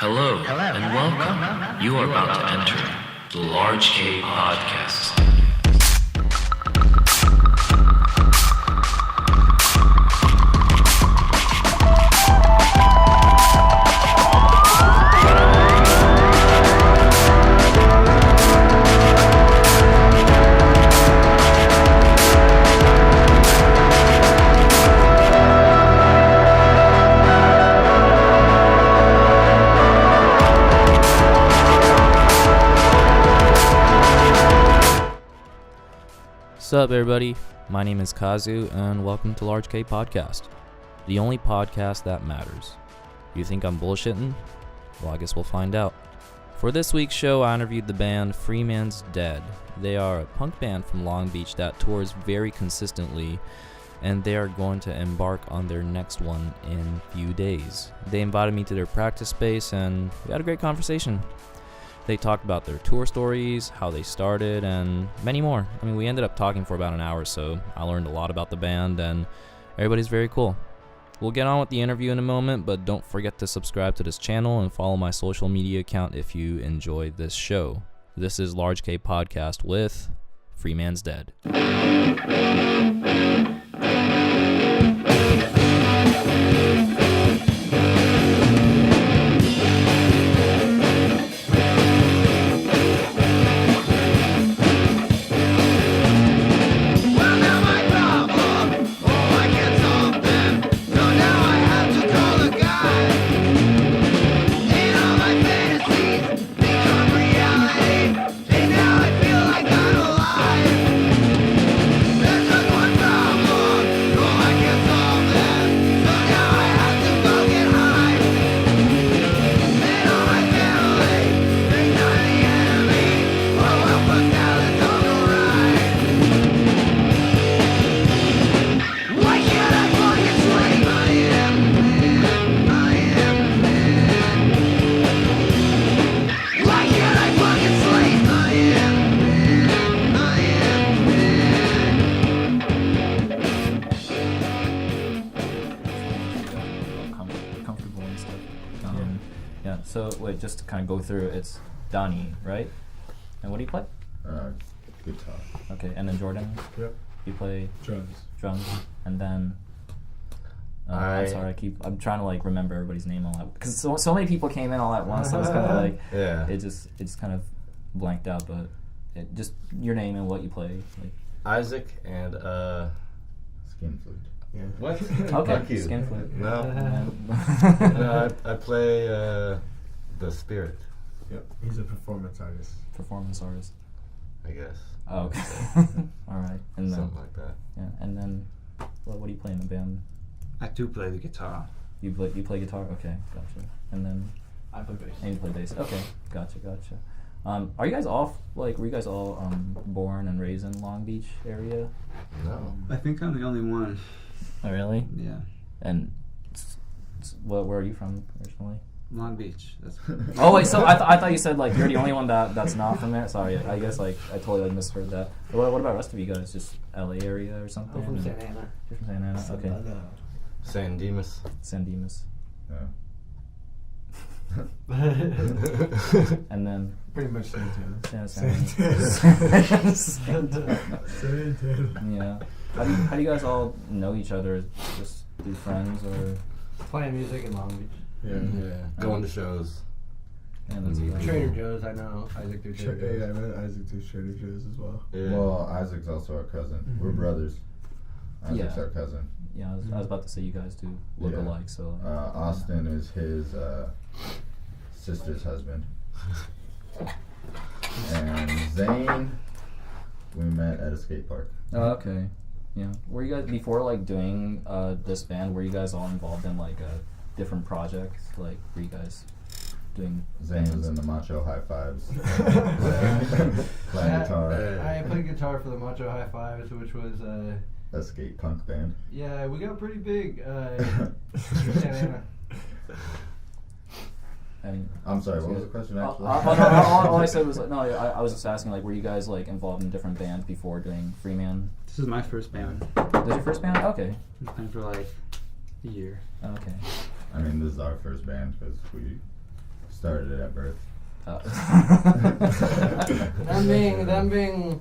Hello, and welcome. You are about to enter the Large K Podcast. What's up, everybody? My name is Kazu, and welcome to Large K Podcast, the only podcast that matters. You think I'm bullshitting? Well, I guess we'll find out. For this week's show, I interviewed the band Freemans Dead. They are a punk band from Long Beach that tours very consistently, and they are going to embark on their next one in a few days. They invited me to their practice space, and we had a great conversation. They talked about their tour stories, how they started, and many more. I mean, we ended up talking for about an hour, so I learned a lot about the band, and everybody's very cool. We'll get on with the interview in a moment, but don't forget to subscribe to this channel and follow my social media account if you enjoy this show. This is Large K Podcast with Freemans Dead. So wait, just to kind of go through, it's Donnie, right? And what do you play? Guitar. Okay, and then Jordan? Yep. You play? Drums. And then... I'm sorry, I'm trying to like remember everybody's name all at because so many people came in all at once, so it's kind of like, yeah. It just kind of blanked out, but just your name and what you play. Like. Isaac and Skin flute. Yeah. What? Okay, skin flute. No. No, I play the Spirit. Yep, he's a performance artist. Performance artist. I guess. Oh, okay. All right. And then, something like that. Yeah, and then what do you play in the band? I do play the guitar. You play guitar? Okay, gotcha. And then I play bass. And you play bass. Okay, gotcha. Are you guys all were you guys all born and raised in Long Beach area? No. I think I'm the only one. Oh, really? Yeah. And where are you from originally? Long Beach. That's Oh wait, so I thought you said like you're the only one that's not from there. Sorry, I guess like I totally misheard that. What about the rest of you guys? Just LA area or something? I'm from Santa Ana. You're from Santa Ana. Okay. San Dimas. San Dimas. Yeah. And then Pretty much Santana. Yeah. How do you guys all know each other? Just through friends or? Playing music in Long Beach. Yeah. Going to shows. Yeah, that's great. Trader Joe's, I know Isaac through Trader Joe's. Yeah, I met Isaac through Trader Joe's as well. Yeah. Well, Isaac's also our cousin. Mm-hmm. We're brothers. Isaac's Yeah. our cousin. Yeah, I was about to say you guys do look Yeah. alike, so. Austin is his sister's husband. And Zane, we met at a skate park. Oh, okay. Yeah. Were you guys before like doing this band? Were you guys all involved in like different projects? Like, were you guys doing? Zane bands? was in the Macho High Fives. Playing guitar. I played guitar for the Macho High Fives, which was A skate punk band. yeah, we got pretty big in Santa Ana. I mean, I'm sorry, what was the question actually? all I said was no. I was just asking like, were you guys like involved in different bands before doing Freeman? This is my first band. This is your first band? Okay. It's been for like a year. Okay. I mean, this is our first band because we started it at birth. them being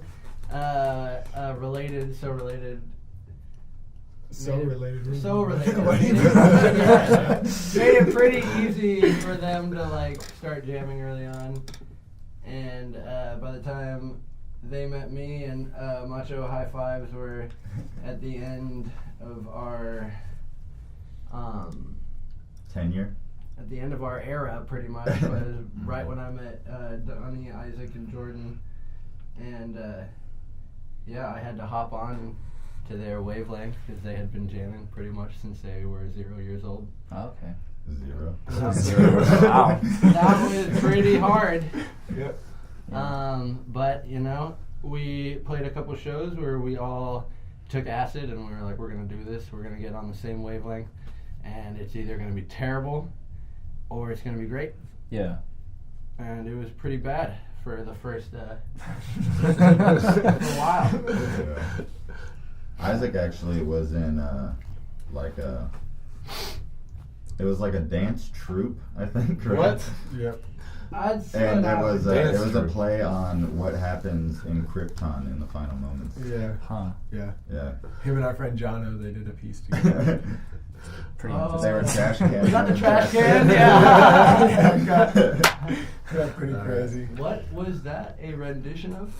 related, so related. So related. So related. What do you Yeah. Made it pretty easy for them to like start jamming early on, and by the time they met me and Macho High Fives were at the end of our Tenure. at the end of our era, pretty much. Was right when I met Donnie, Isaac, and Jordan, and yeah, I had to hop on to their wavelength because they had been jamming pretty much since they were 0 years old. Okay. 0. Wow. That was pretty hard. Yep. But you know, we played a couple shows where we all took acid and we were like, we're gonna do this. We're gonna get on the same wavelength, and it's either gonna be terrible or it's gonna be great. Yeah. And it was pretty bad for the first for a while. Yeah. Isaac actually was in it was like a dance troupe, I think. Right? What? Yep. I'd say And that it was Dance it was a troupe. play on what happens in Krypton in the final moments. Yeah. Huh. Yeah. Yeah. Him and our friend Jono, they did a piece together. Pretty Oh. They were interesting. trash cans. Was that the trash can? Yeah, Yeah. got pretty crazy. What was that a rendition of?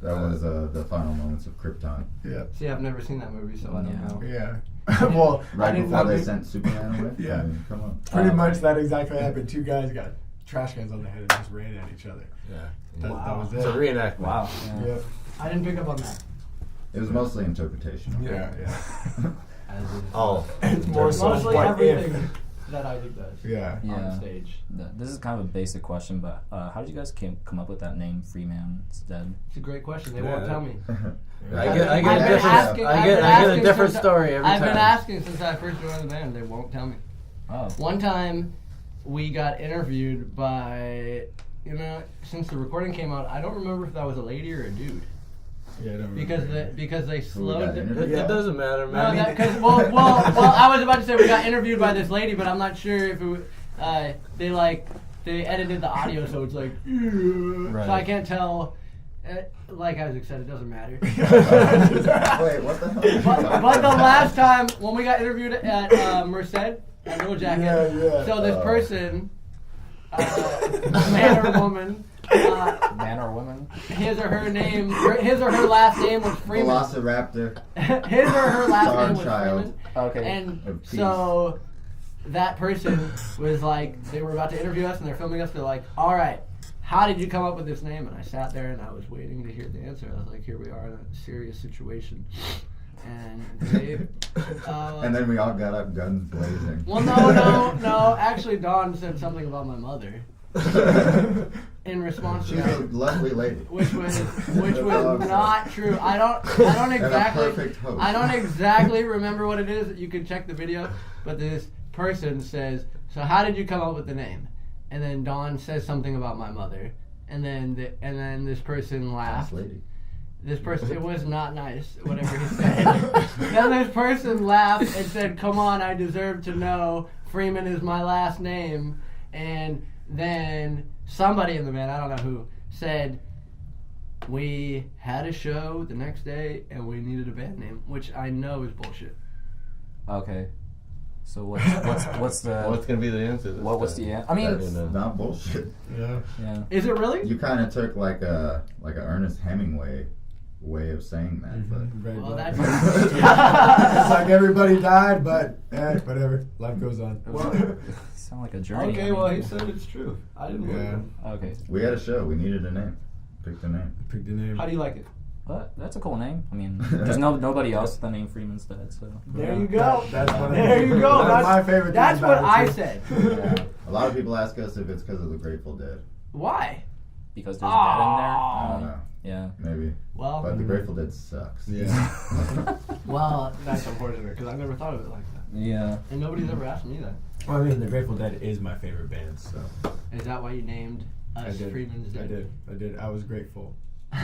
That was the final moments of Krypton. Yeah. See, I've never seen that movie, so I don't Yeah. know. Yeah. Well, Right didn't before know they they- sent Superman away. Yeah. I mean, come on. pretty Oh, much okay. that exactly happened. Two guys got trash cans on their head and just ran at each other. Yeah. That was it. It's a reenactment. Wow. Yeah. Yeah. I didn't pick up on that. It was mostly interpretation. Yeah. Yeah. As is Oh. It's more so mostly what everything if. that Isaac does Yeah. on Yeah. stage. This is kind of a basic question, but how did you guys come up with that name, Freemans Dead? It's a great question. They Yeah. won't tell me. I I've get a been different. asking- I've I been get a asking different since story every I've time. been asking since I first joined the band. They won't tell me. Oh. One time, we got interviewed by, since the recording came out, I don't remember if that was a lady or a dude. Yeah. I don't Because remember. they got slowed. interviewed? It doesn't matter, No, man. that, cause, well, I was about to say we got interviewed by this lady, but I'm not sure if it, they edited the audio, so it's like, so I can't tell. Like Isaac said, it doesn't matter. Wait, what the hell? But the last time when we got interviewed at Merced at Little Jacket, Yeah. so this person, man or woman, Man or woman? his or her last name was Freeman. Velociraptor. His or her last Star name was Child. Freeman. Okay. And Of peace. so that person was like, they were about to interview us and they're filming us. They're like, all right, how did you come up with this name? And I sat there and I was waiting to hear the answer. I was like, here we are in a serious situation. And they, And then we all got up, guns blazing. well, no. Actually, Dawn said something about my mother in response to She's a that, lovely lady. which was Oh, not true. I don't And a exactly. perfect host. I don't exactly remember what it is. You can check the video, but this person says, "So how did you come up with the name?" And then Dawn says something about my mother, and then this person laughed. Nice lady. This person, it was not nice, whatever he said. Then this person laughed and said, "Come on, I deserve to know. Freeman is my last name." And then somebody in the band, I don't know who, said, we had a show the next day and we needed a band name, which I know is bullshit. Okay. So what's the What's gonna be the answer? This what's time? the I mean That's not bullshit. Yeah. yeah. Is it really? You kind of took like a Ernest Hemingway way of saying that, but Very Well, black. that's It's like everybody died, but whatever. Life goes on. Sound like a journey. okay, I well, he mean. said it's true. I didn't believe Yeah. him. Okay. we had a show. We needed a name. Picked a name. Pick the name. How do you like it? But that's a cool name. I mean, there's nobody else with the name Freeman's Dead, so. There you go. That's one of There you go. One of my favorite That's things what about it, I too. said. Yeah. A lot of people ask us if it's because of the Grateful Dead. Why? Because there's dead in there. I don't know. Yeah. Maybe. Well, But the Grateful Dead sucks. Yeah. well, that's unfortunate because I never thought of it like that, Yeah. and nobody's ever asked me that. Well, I mean, the Grateful Dead is my favorite band, so Is that why you named I us did. Freeman's Dead? I did. I was grateful.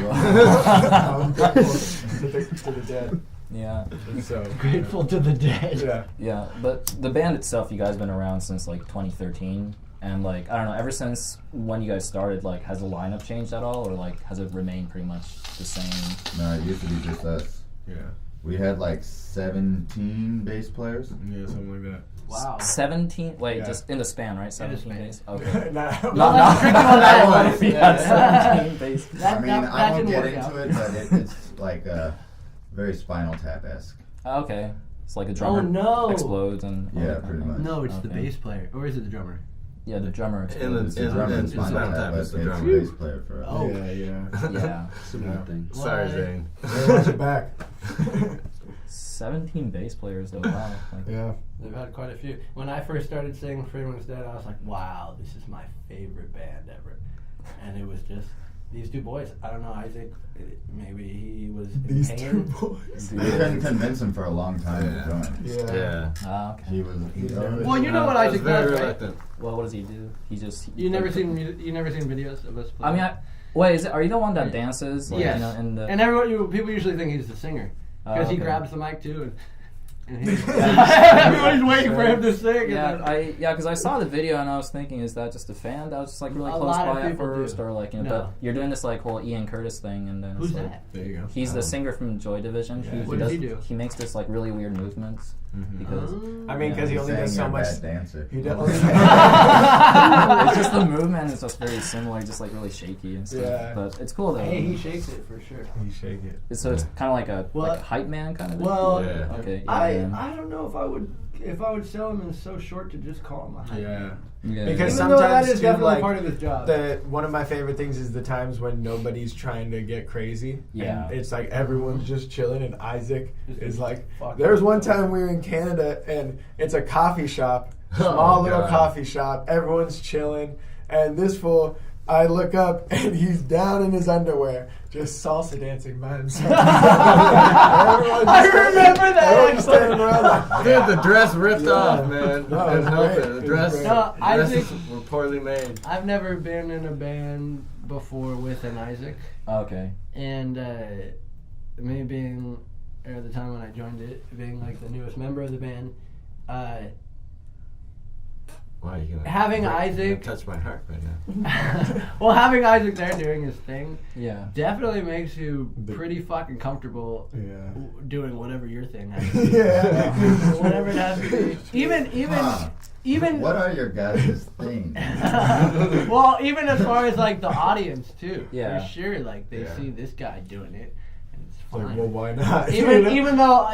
Well, I was grateful to the dead. yeah. So Grateful to the dead. Yeah. Yeah. But the band itself, you guys been around since like 2013. And like I don't know, ever since when you guys started, like has the lineup changed at all, or like has it remained pretty much the same? No, it used to be just us. Yeah. We had like 17 bass players. Yeah, something like that. Wow. 17? Wait, Yeah. just in the span, right? 17 span. bass? Okay. Not, Not tricky on that one. if you had 17 bass. That, I mean, that, I that won't didn't get work into out. it, but it's like very Spinal Tap-esque. Okay. It's like a drummer no. explodes and... Yeah, pretty much. No, it's the Okay. bass player. Or is it the drummer? Yeah, the drummer And explodes. It's the drummer in and Spinal Spinal Tap, Tap but is the it's drummer. the bass player for us. Oh. Yeah. Yeah. It's a weird thing. Sorry, Why? Zane. Hey, watch it back. 17 bass players though, wow. Like, Yeah. They've had quite a few. When I first started singing Freemans Dead, I was like, wow, this is my favorite band ever. And it was just these two boys. I don't know, Isaac, maybe he was in These pain. two boys. We couldn't convince him for a long time Yeah. to join. Yeah. ah, okay. He was. Well, you know what I was Isaac very does, right? reluctant. Well, what does he do? He just... You never seen videos of us play? I mean, wait, are you the one that dances? Like, Yes. You know, in the... And people usually think he's the singer. Because he okay. grabs the mic too, and everybody's waiting for him to sing. Yeah, and then, because I saw the video and I was thinking, is that just a fan that was just like really A close lot of by at people first, do. or like you know, No. but you're doing this like whole Ian Curtis thing, and then who's it's like, that? There you go. He's the singer from Joy Division. Yeah. What does he do? He makes this like really weird movements because I mean, because he Yeah. only saying does you're so a much. bad dancer. He does. it's just the movement is just very similar, just like really shaky and stuff. Yeah. But it's cool though. Hey, he shakes it for sure. He shake it. So it's kind of like a Well, like hype man kind of. Well, Yeah. Okay. I Yeah. don't know if I would sell him in so short to just call him a hype. Yeah. Yeah. Because Even though that sometimes is too, definitely like, part of his job. One of my favorite things is the times when nobody's trying to get crazy. Yeah. And it's like everyone's just chilling, and Isaac is like. Fuck. There was one time we were in Canada, and it's a coffee shop, small Oh, little God. coffee shop. Everyone's chilling, and this fool. I look up and he's down in his underwear, just salsa dancing by himself. I remember that, Everyone's standing around like, Dude, the dress ripped Yeah. off, man. No, it Couldn't was help great. it. It The was dress, great. No, dresses Isaac- were poorly made. I've never been in a band before with an Isaac, Okay. and me being at the time when I joined it, being like the newest member of the band. Why are you gonna Having you're gonna Isaac- touch my heart right now? Well, having Isaac there doing his thing Yeah. definitely makes you pretty fucking comfortable Yeah. doing whatever your thing is. Yeah. Whatever it has to be. Even What are your guys' things? well, even as far as like the audience too. Yeah. For sure, like they Yeah. see this guy doing it, and it's Like, fine. well, why not? even though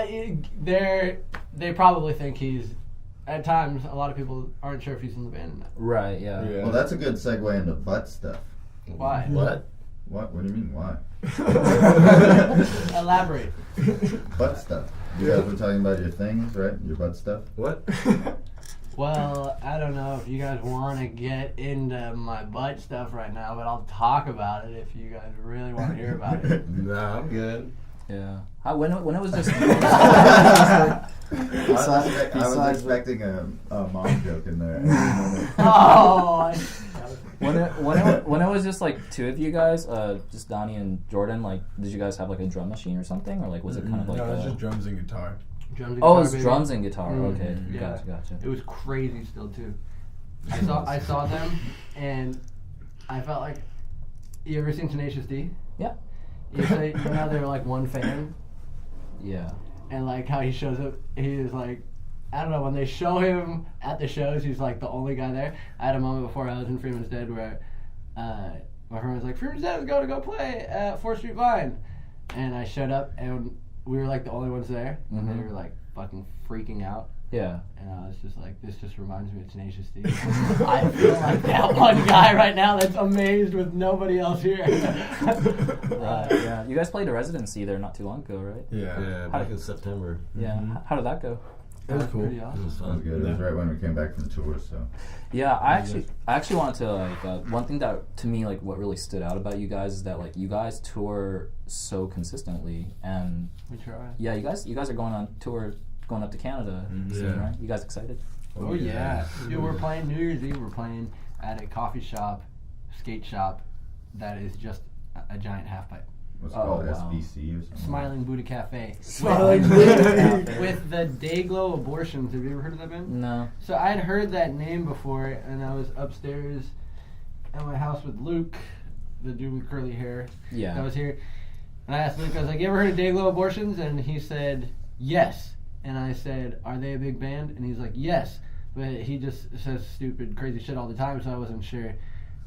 they probably think he's. At times, a lot of people aren't sure if he's in the band or not. Right. Yeah. Yeah. Well, that's a good segue into butt stuff. Why? What? What? What do you mean? Why? Elaborate. Butt stuff. You guys were talking about your things, right? Your butt stuff. What? Well, I don't know if you guys want to get into my butt stuff right now, but I'll talk about it if you guys really want to hear about it. No, I'm good. Yeah. When it was just. I was expecting a mom joke in there. Oh, when it was just like two of you guys, just Donnie and Jordan, like, did you guys have like a drum machine or something, or like was it kind of like? No, it's just drums and guitar. drums and Oh, guitar, it's baby. drums and guitar. Mm, Okay, yeah. gotcha. It was crazy still too. I saw them and I felt like, you ever seen Tenacious D? Yeah. You know they're like one fan, Yeah. and like how he shows up, he is like, I don't know, when they show him at the shows, he's like the only guy there. I had a moment before I was in Freeman's Dead where my friend was like, Freeman's Dead is going to go play at 4th Street Vine. And I showed up and we were like the only ones there, and they were like fucking freaking out. Yeah. And I was just like, this just reminds me of Tenacious D. I feel like that one guy right now that's amazed with nobody else here. Yeah. You guys played a residency there not too long ago, right? Yeah. Yeah, back in September. Yeah. How did that go? It was cool. Pretty It awesome. was That was fun. good. It was right when we came back from tour, so. Yeah, I actually wanted to like one thing that to me like what really stood out about you guys is that like you guys tour so consistently, and We try. yeah, you guys are going on tour, going up to Canada soon, Yeah. right? You guys excited? Oh yeah. Dude, we're playing New Year's Eve. We're playing at a coffee shop, skate shop, that is just a giant half pipe. What's it Oh, called? wow. SBC or something? Smiling Buddha Cafe. Smiling With the Dayglow Abortions. Have you ever heard of that band? No. So I'd heard that name before, and I was upstairs at my house with Luke, the dude with curly hair. Yeah. I was here, and I asked Luke, I was like, "You ever heard of Dayglow Abortions?" And he said, "Yes." And I said, "Are they a big band?" And he's like, "Yes." But he just says stupid, crazy shit all the time, so I wasn't sure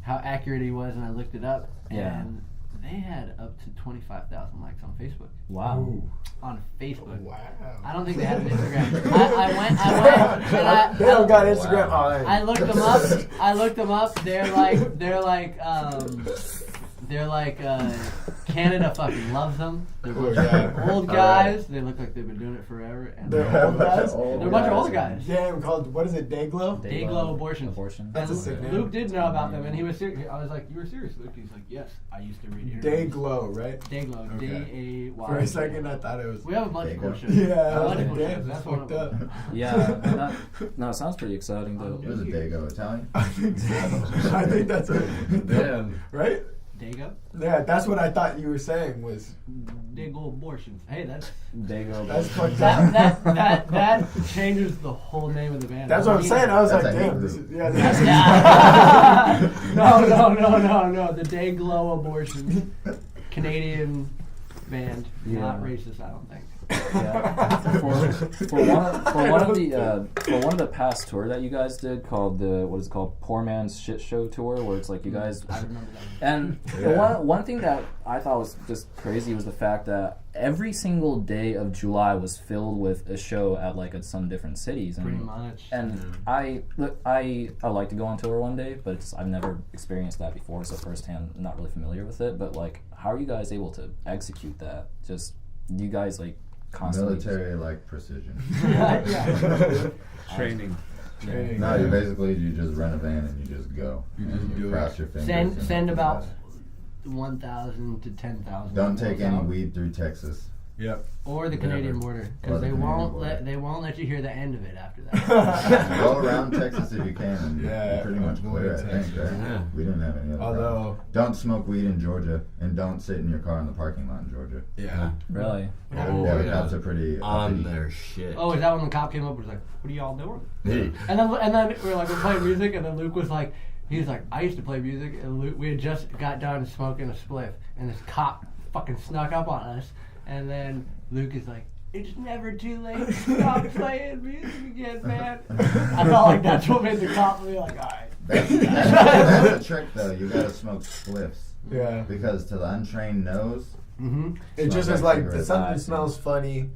how accurate he was, and I looked it up, Yeah. and they had up to 25,000 likes on Facebook. Wow. On Facebook. Wow. I don't think they had an Instagram. I went, and They don't got Instagram. Oh, hey. I looked them up. They're like Canada fucking loves them. They're a bunch of old guys. They look like they've been doing it forever. And They're old guys? They're a bunch of older guys. Damn, called, what is it, Dayglow? Dayglow Abortions. Abortion. That's a And sick name. Luke did know about them, and he was serious. I was like, "You were serious, Luke?" He's like, "Yes, I used to read interviews." Dayglow, right? Dayglow. Okay. D-A-Y. For a second, I thought it was. We have a bunch of cool Dayglow. shows. Yeah, A bunch I of was cool like, shows. damn, That's that's one of fucked them. up. Yeah. No, it sounds pretty exciting though. What is a Dago? Italian? I think so. I think that's it. Damn. Right? Dago? Yeah, that's what I thought you were saying was. Dago Abortions. Hey, that's Dago. That's fucked up. that changes the whole name of the band. That's what I'm saying. I was That's like, a hate damn. This is, group. yeah, this is, No. The Dayglow Abortions. Canadian band. Not Yeah. racist, I don't think. Yeah. For one of the past tour that you guys did called what is it called, Poor Man's Shit Show tour, where it's like you guys I remember that. and Yeah. one thing that I thought was just crazy was the fact that every single day of July was filled with a show at some different cities. And, Pretty much. And I like to go on tour one day, but I've never experienced that before, so firsthand I'm not really familiar with it. But like, how are you guys able to execute that? Just you guys like constantly Military like precision. Training. Training. No, you just rent a van and you just go. You And just do cross it. your fingers. and Send hope about for the 1,000 to 10,000. best. Don't take any out. weed through Texas. Yep. Or the Canadian border, Or because the they Canadian won't border. let you hear the end of it after that. Go around Texas if you can, and Yeah, you're pretty much avoid clear, I Texas. think, right? Yeah. We didn't have any other Although- problems. Don't smoke weed in Georgia, and don't sit in your car in the parking lot in Georgia. Yeah. really. Oh, yeah, the yeah. cops are pretty On uppity. their shit. Oh, is that when the cop came up and was like, "What are y'all doing?" Hey. And then we were like, we're playing music, and then Luke was like, he's like, "I used to play music," and Luke, we had just got done smoking a spliff, and this cop fucking snuck up on us, and then Luke is like, "It's never too late to stop playing music again, man." I felt like that's what made the cop be like, "All right." That's the trick, though. You gotta smoke spliffs. Yeah. Because to the untrained nose, Mm-hmm. It just Smells is like like cigarettes. something I see. smells funny,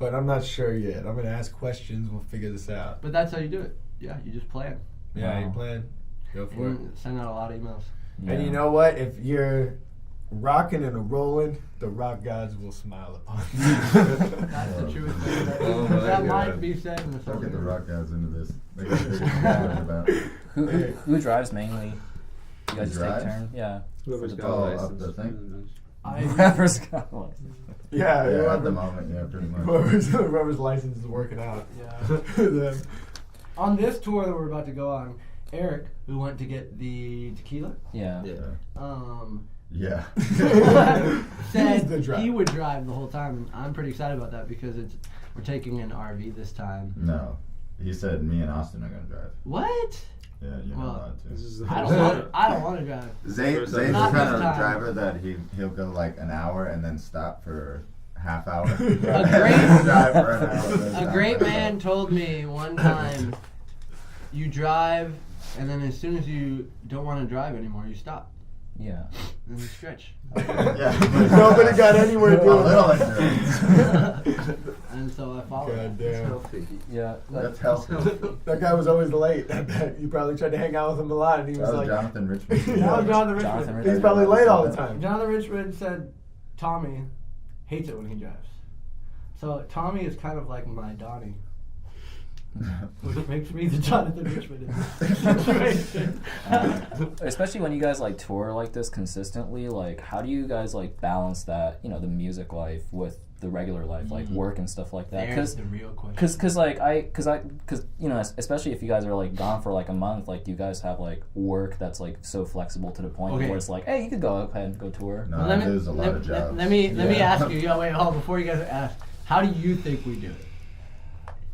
but I'm not sure yet. I'm gonna ask questions. We'll figure this out. But that's how you do it. Yeah, you just plan. Yeah, Wow. you plan. Go for it. And send out a lot of emails. And you know what? If you're rocking and rolling, the rock gods will smile upon you. That's the truest thing. Oh my That might God. be said in the don't song. get the rock guys into this. They got bigger things about it. Who drives mainly? You guys just take Drives? turn? Yeah. Whoever's got Oh, a up license. the thing? Whoever's got one. Yeah, Yeah, at the whoever, moment, yeah, pretty much. whoever's license is working out. Yeah. Then- On this tour that we're about to go on, Eric, who went to get the tequila, Yeah. Yeah. Yeah. He's the said driver. he would drive the whole time, and I'm pretty excited about that because we're taking an RV this time. No. He said me and Austin are gonna drive. What? Yeah, you're Well, not allowed to. This is I don't want to drive. Zane's the Not kind this of time. driver that he'll go like an hour and then stop for half hour. great- drive for an hour, then A stop great for man told me one time, you drive, and then as soon as you don't want to drive anymore, you stop. Yeah. And you stretch. Yeah. Nobody got anywhere A doing little that. endurance. And so I followed. God it. damn. Healthy. Yeah. That's healthy. That guy was always late. I bet you probably tried to hang out with him a lot, and he That was was like, Jonathan Richmond. That was Jonathan Richmond. Jonathan he's Richmond. probably late all the time. Jonathan Richmond said Tommy hates it when he drives. So Tommy is kind of like my Donnie, which makes me the Jonathan Richmond in this situation. Especially when you guys tour like this consistently, how do you guys balance that, the music life with the regular life, like work and stuff like that. There's the real question. Because you know, especially if you guys are like gone for like a month, like you guys have like work that's like so flexible to the point where it's like, hey, you could go ahead and go tour. No, I lose a lot of jobs. Let me ask you. Wait, hold on, before you guys ask, how do you think we do it?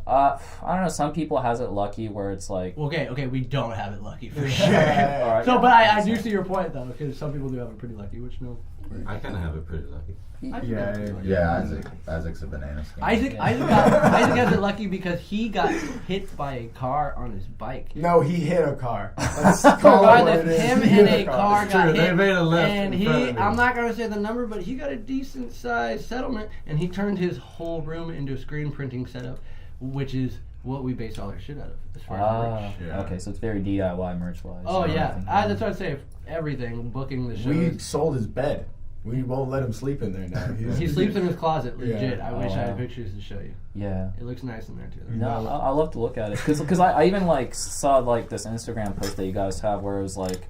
I don't know. Some people has it lucky where it's like. Okay, we don't have it lucky for sure. All right, So, but I do see your point though, because some people do have it pretty lucky, which no. I kind of have it pretty lucky. Isaac's a banana skin. Isaac has it lucky because he got hit by a car on his bike. No, he hit a car. Let's call it what it is. Him He and hit a car It's got true, hit, they made a left and in front of me. I'm not gonna say the number, but he got a decent sized settlement, and he turned his whole room into a screen printing setup, which is what we base all our shit out of. As far as merch. Okay, so it's very DIY merch wise. Oh yeah, that's what I'd say. Everything, booking the shows. We sold his bed. We won't let him sleep in there now. He sleeps in his closet, legit. Yeah. I wish I had wow. pictures to show you. Yeah. It looks nice in there too. No, I love to look at it because I even like saw like this Instagram post that you guys have where it was like,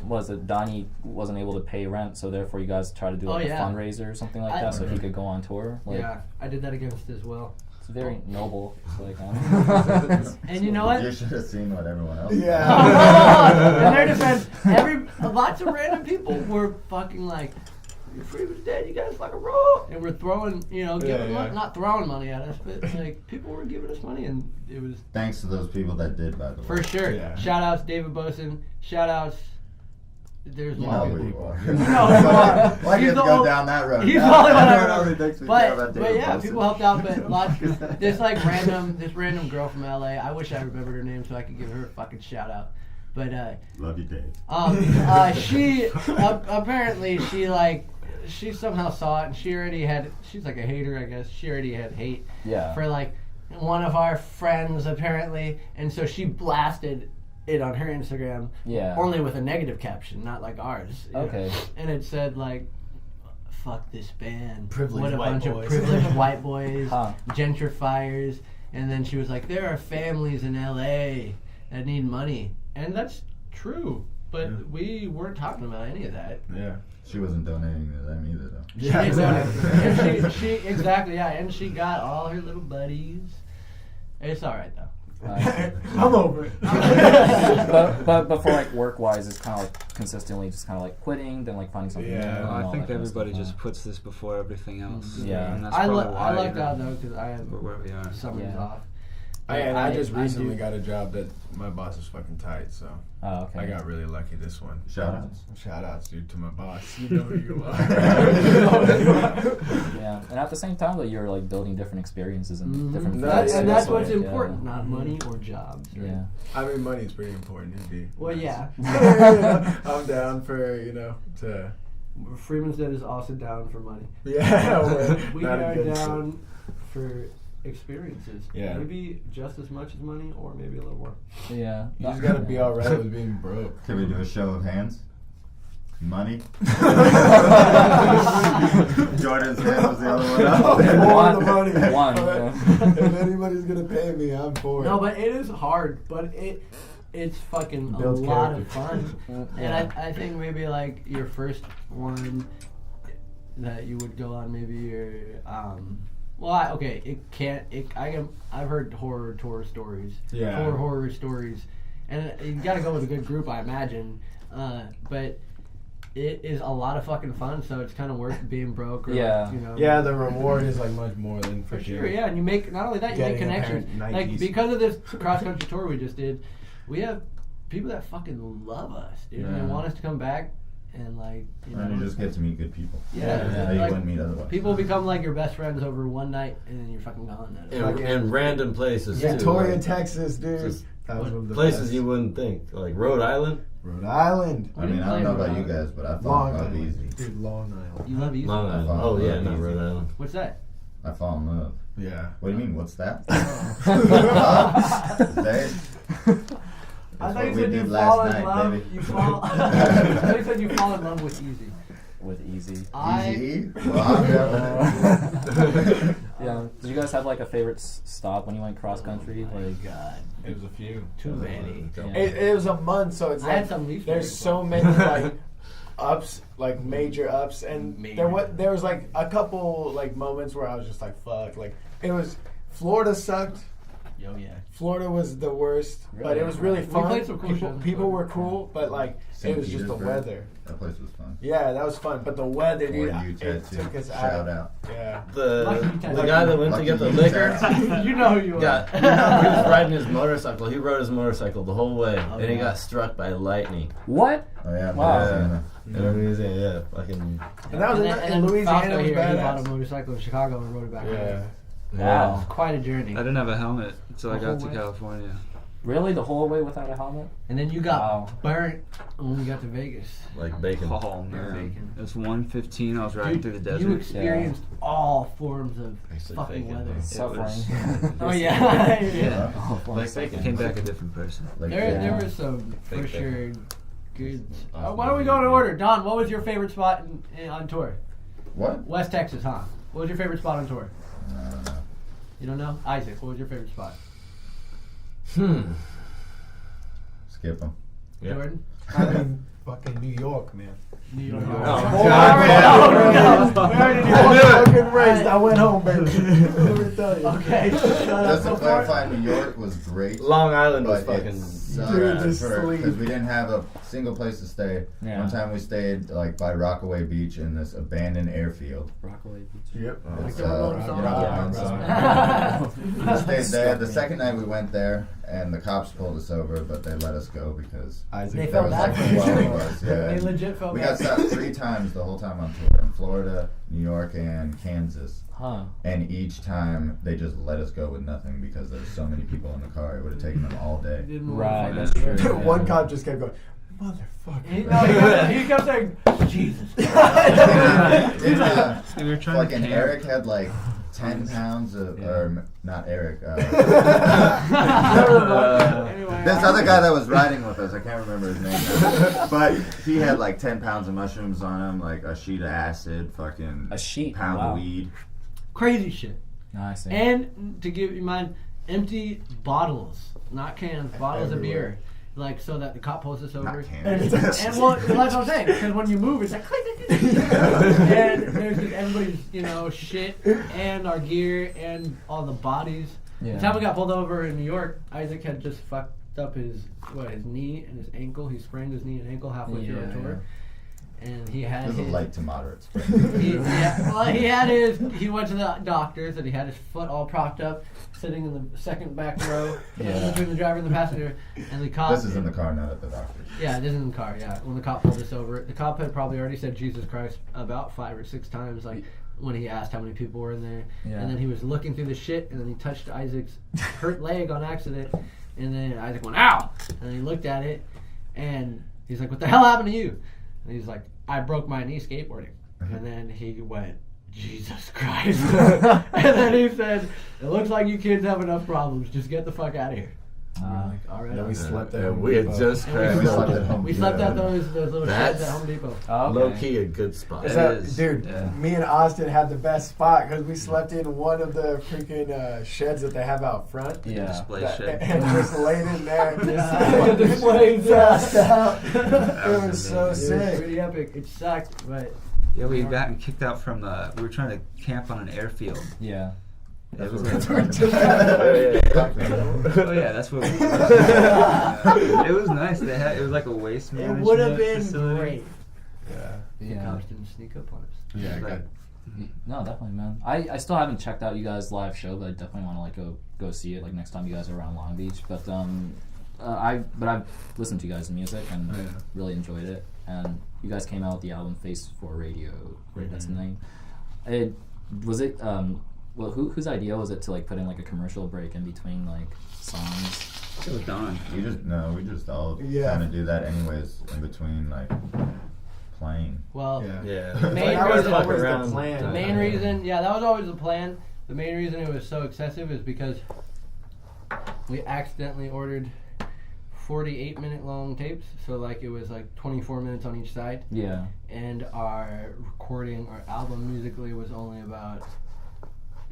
was it Donnie wasn't able to pay rent, so therefore you guys try to do like a fundraiser or something like that so he could go on tour. Like, yeah, I did that against as well. It's very noble. It's like, and you know what? You should have seen what everyone else. Yeah. In their defense, lots of random people were fucking like, Freemans Dead, you guys fucking roll, and we're throwing, giving not throwing money at us, but like people were giving us money, and it was Thanks to those people that did, by the way. for sure. Yeah. Shout outs David Boson. Shout outs. There's You more know who good you people. are. You know who you are. Why do you He's have to the go ol- down that road? He's the Now only one I everyone know. already thinks we care about But David yeah, Wilson. people helped out. But lots. This random girl from LA. I wish I remembered her name so I could give her a fucking shout out. But Love you, Dave. she apparently she somehow saw it, and she's like a hater, I guess. She already had hate for like one of our friends apparently, and so she blasted it on her Instagram. Yeah. Only with a negative caption, not like ours. Okay. And it said like, "Fuck this band. Privileged what a white bunch boys." of privileged white boys, Huh. gentrifiers." And then she was like, "There are families in LA that need money," and that's true. But we weren't talking about any of that. Yeah. She wasn't donating to them either, though. Yeah, exactly. And she exactly, yeah, and she got all her little buddies. It's all right though. I'm over it. but for like work wise, it's kind of like consistently just kind of like quitting, then like finding something. Yeah. new and I all think that kind of everybody stuff. just puts this before everything else. Yeah. And that's I probably why, lucked out though because I have we're where we are. summers off. I just recently do. got a job that my boss is fucking tight, so Oh, okay. I got really lucky this one. Shout outs. Shout outs, dude, to my boss. You know who you are. Yeah, and at the same time, though, you're like building different experiences and different. That's- things, And that's so, what's yeah. important, not money or jobs. Right? Yeah. I mean, money is pretty important, indeed. Well, yeah. I'm down for, to... Freemans Dead is also down for money. Yeah, We not are against it. down for experiences. Yeah. Maybe just as much as money, or maybe a little more. Yeah. You just gotta be alright with being broke. Can we do a show of hands? Money? Jordan's hand was the other one out there. More the money. One, If anybody's gonna pay me, I'm for it. No, but it is hard. But it's fucking Builds a lot of character. fun. Yeah. And I think maybe like your first one that you would go on, maybe your I've heard horror tour stories. Yeah. Horror stories, and you gotta go with a good group, I imagine. But it is a lot of fucking fun, so it's kind of worth being broke. Or Yeah. Yeah, the reward is like much more than For sure, yeah, and you make not only that, you make Getting a pair connections. of Like Nikes. because of this cross country tour we just did, we have people that fucking love us, dude. And Yeah. they want us to come back, and like And you just get to meet good people. Yeah, That you like, wouldn't meet otherwise. people become like your best friends over one night, and then you're fucking gone. And random places too. Victoria, like, Texas, dude. just That was one of the places best. you wouldn't think, like Rhode Island. Rhode Island. I mean, I don't know about you guys, but I Long fall in love Island. easy. Dude, Long Island. You love East. Long Island. Long Oh yeah, Island, not easy. Rhode Island. What's that? I fall in love. Yeah. What do you mean? What's that? I That's thought you what we said you did fall last in night, love. baby. You fall. I thought you said you fall in love with Easy. With easy. Easy? Well, I'm definitely. Yeah. Did you guys have like a favorite stop when you went cross country? Like, God, It was a few. too many. yeah. It was a month, so it's I like had some least there's favorite so ones. many like ups, like major ups, and there was like a couple like moments where I was just like, fuck, like it was Florida sucked. Yo, yeah. Florida was the worst, but it was really fun. played some cool shows in people were Florida. cool, but like St. it was just the Petersburg. weather. That place was fun. Yeah, that was fun, but the weather, Or dude, you it tattoo. took us Shout out. out. Yeah. The guy that went to get the Lucky liquor. You know who you are. Got, he was riding his motorcycle. He rode his motorcycle the whole way, Oh, and he yeah. got struck by lightning. What? Oh yeah, Wow. Louisiana. In Louisiana, yeah, fucking. And that was in then Louisiana. Fausto Was here, he bought a badass. motorcycle in Chicago and rode it back home. Yeah. Wow. It's quite a journey. I didn't have a helmet until I The got whole to way? California. Really? The whole way without a helmet? And then you got Wow. burnt when we got to Vegas. Like bacon. Oh man, it was 1:15. I was riding through the desert. You experienced all forms of Basically fucking bacon. weather. It Suffering. was- Oh yeah. yeah. Yeah. Like bacon. Came back a different person. Like, There was some for Fake sure good. Awesome. Why don't we go in order? Don, what was your favorite spot on tour? What? West Texas, huh? What was your favorite spot on tour? I don't know. You don't know? Isaac, what was your favorite spot? Skip them. Yeah. Jordan? I mean, fucking New York, man. New York. Oh, Oh, God, man. we already knew. Fucking raised. I went home, baby. Let me tell you. Okay, shut up. Just to Before- clarify, New York was great. Long Island was But fucking. it sucked Dude, just sleep. because we didn't have a single place to stay. Yeah. One time we stayed like by Rockaway Beach in this abandoned airfield. Rockaway Beach. Yep. It's, the Ramon song? you know the Yeah, Ramon right. song? We stayed there. The second night we went there, and the cops pulled us over, but they let us go because They Isaac. there felt was like bad for 12 you. of us. Yeah. They legit felt We bad. got stopped 3 times the whole time on tour in Florida, New York, and Kansas. Huh. And each time they just let us go with nothing because there's so many people in the car. It would have taken them all day. Didn't Right, want that's to- true. One cop just kept going, motherfucker. He kept saying, Jesus. Didn't, We were trying to fucking camp. Eric had like 10 pounds of, or not Eric. Anyway, This other guy that was riding with us, I can't remember his name, but he had like 10 pounds of mushrooms on him, like a sheet of acid, fucking A sheet? pound Wow. of weed. crazy shit. I see. And to give you mind, empty bottles, not cans, bottles of Everywhere. beer. Like, so that the cop pulls us over. Not cans. And well, that's what I'm saying. Because when you move, it's like click, click, click, click. And there's just everybody's, shit and our gear and all the bodies. Yeah. The time we got pulled over in New York, Isaac had just fucked up his knee and his ankle. He sprained his knee and ankle halfway through our tour. And he had This is a his. light to moderate sprain. He went to the doctors and he had his foot all propped up, sitting in the second back row between the driver and the passenger. And the cop. This is in the car, not at the doctor's. Yeah, this is in the car. Yeah, when the cop pulled us over, the cop had probably already said Jesus Christ about 5 or 6 times, like when he asked how many people were in there. Yeah. And then he was looking through the shit, and then he touched Isaac's hurt leg on accident, and then Isaac went ow, and he looked at it, and he's like, "What the hell happened to you?" And he's like, "I broke my knee skateboarding." And then he went, "Jesus Christ." And then he said, "It looks like you kids have enough problems. Just get the fuck out of here." Like, all right. Then we slept there. We had just And crashed. we slept at home. We slept at those little sheds That's- at Home Depot. Oh, okay. Low key a good spot. Is It that, is, dude, yeah. me and Austin had the best spot because we slept in one of the freaking sheds that they have out front. Yeah. Display That- shed. and just laid in there and Yeah. just Displays, passed out. was It was so It was sick. pretty epic. It sucked, but Yeah, we had gotten kicked out from. We were trying to camp on an airfield. Yeah. It was That's like, what we're oh yeah, that's what. It was nice. They had. It was like a waste it management would have been facility. great. Yeah. The Yeah. cops didn't sneak up on us. Yeah, Like, good. No, definitely, man. I still haven't checked out you guys' live show, but I definitely want to go see it next time you guys are around Long Beach. But I've listened to you guys' music and Yeah. really enjoyed it. And you guys came out with the album Face for Radio, right? That's the name. Well, whose idea was it to put in a commercial break in between songs? it was Don. We just all Yeah. kind of do that anyways in between playing. Well, Yeah. The main That was reason- always around. the plan. the main reason, that was always the plan. The main reason it was so excessive is because we accidentally ordered 48-minute long tapes. So it was 24 minutes on each side. Yeah. And our album musically was only about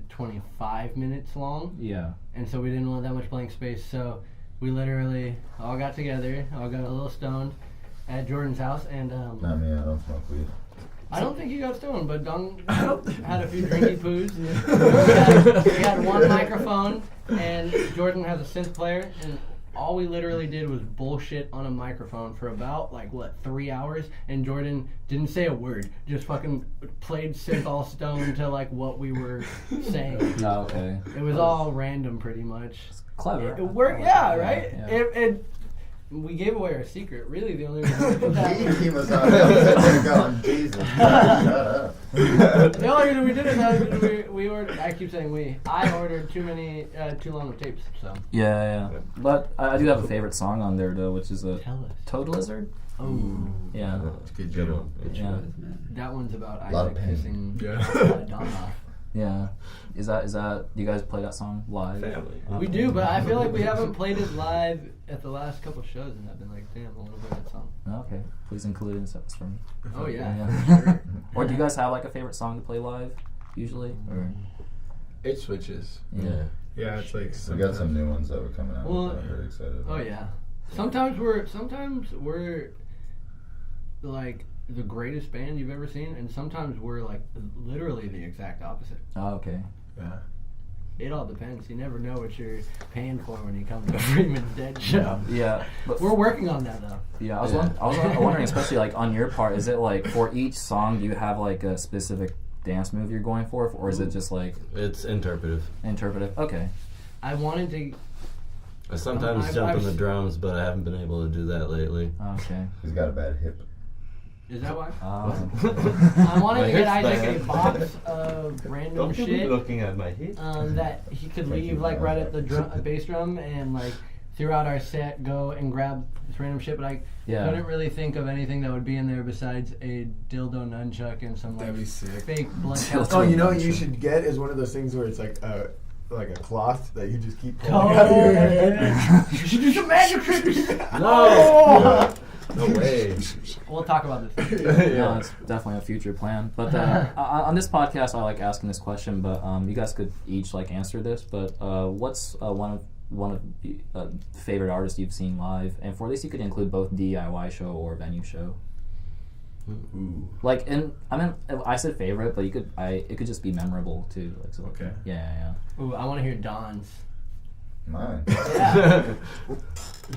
25 minutes long. Yeah. And so we didn't want that much blank space, so we literally all got together, all got a little stoned, at Jordan's house, and Not me, I don't smoke weed. I don't think you got stoned, but Dung had a few drinky poos. We had one microphone, and Jordan has a synth player, and all we literally did was bullshit on a microphone for about 3 hours, and Jordan didn't say a word, just fucking played synth all stoned to what we were saying. Oh, okay. It was all random, pretty much. Clever. It worked, yeah, right? Yeah. We gave away our secret. Really, the only reason we did that He was out there going, Jesus, shut up. the only reason we did it we ordered. I keep saying we. I ordered too long of tapes. So Yeah. But I do have a favorite song on there though, which is a tell us. Toad Lizard. Oh, Yeah. Good job. Yeah. that one's about Lot of Isaac pain. kissing Don off. Yeah. Is that? Do you guys play that song live? Family. We do, but I feel like we haven't played it live at the last couple shows, and I've been like, damn, I want to play that song. Okay. Please include it in sets for me. Oh yeah. Yeah. Sure. Or do you guys have a favorite song to play live usually? Or It switches. yeah. Yeah, it's like We got some new ones that were coming out. Well, that I'm very excited about. Oh yeah. Sometimes we're like the greatest band you've ever seen, and sometimes we're literally the exact opposite. Oh, okay. Yeah. It all depends. You never know what you're paying for when you come to a Freemans Dead show. Yeah. But We're working on that though. yeah, I was wondering, especially on your part, is it for each song, do you have a specific dance move you're going for, or is it just It's interpretive. interpretive? Okay. I wanted to. I sometimes jump on the drums, but I haven't been able to do that lately. Okay. He's got a bad hip. Is that why? Um, I wanted My to get hip's Isaac a bad. box of random shit looking at my hip. that he could Thank leave you. right at the bass drum and throughout our set go and grab this random shit, but I couldn't really think of anything that would be in there besides a dildo nunchuck and some That'd be sick. fake blood. Oh, you know what you should get is one of those things where it's like a cloth that you just keep pulling Oh, out of your hair. yeah. You should do some magic tricks. No! No way. We'll talk about this. No, it's definitely a future plan. But on this podcast, I like asking this question, but you guys could each answer this. But what's one of the favorite artists you've seen live? And for this, you could include both DIY show or venue show. Ooh. I said favorite, but it could just be memorable too. Okay. Yeah. Ooh, I want to hear Don's. Mine. Yeah.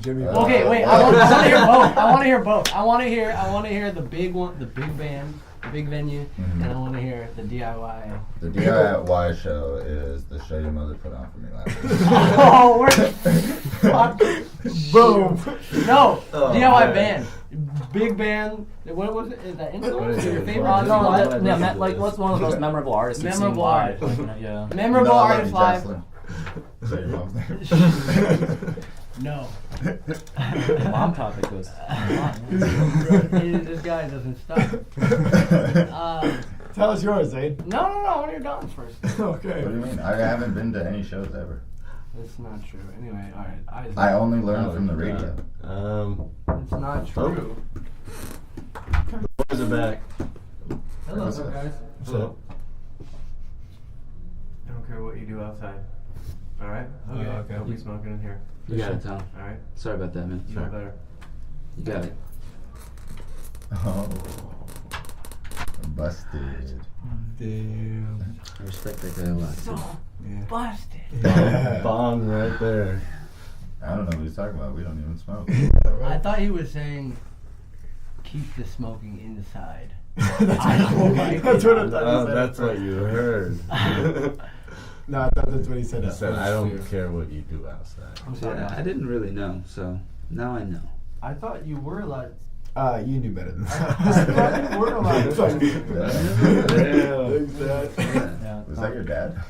Jimmy. Okay, wait. I want to hear both. I want to hear both. I want to hear the big one, the big band, the big venue, Mhm. and I want to hear the DIY. The DIY show is the show your mother put on for me last week. Oh, we're fuck. Boom. No, Oh, DIY man. band, big band. What was it? Is that influence? What is Your it? favorite? What's one of the most memorable artists you've seen Memorable live? artist. Yeah. Memorable No, I love artist you, live. Jocelyn. Is that your mom's name? No. The mom topic was. This guy doesn't stop. Tell us yours, Zane. No. I want to hear Don's first. Okay. What do you mean? I haven't been to any shows ever. That's not true. Anyway, all right. I only learned from the radio. It's not true. Boys are back. Hello, What's up? guys. So, I don't care what you do outside. All right? Okay. Don't be smoking in here. You got it, Tom. All right? Sorry about that, man. You know better. You got it. Oh. Busted. Damn. I respect that guy a lot. So busted. bomb right there. I don't know what he's talking about. We don't even smoke. I thought he was saying, keep the smoking inside. That's what I thought Oh, he said. that's what you heard. No, I thought that's what he said. He at said, first, I don't too. care what you do outside. I'm sorry. Yeah, I didn't really know, so now I know. I thought you were like. You knew better than I thought you were allowed to Thanks, Dad. Yeah. Was that your dad?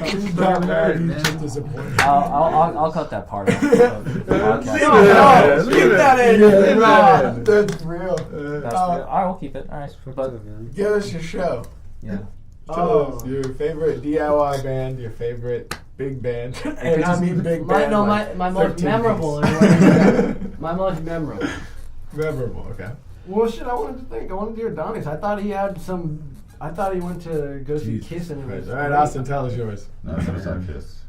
He's not married, he's just disappointed. I'll cut that part out. No, keep that in. Yeah. That's real. I will keep it. All right. But Give us your show. yeah. Tell us your favorite DIY band, your favorite big band, and I mean big My, band. no, like my most 13 memorable. piece. Is what he said. My most memorable. Memorable. Okay. Well, shit, I wanted to think. I wanted to hear Donnie's. I thought he had some. I thought he went to go see Jesus Kiss and it Christ. was. All right, Austin, tell us yours. No, I never saw Kiss.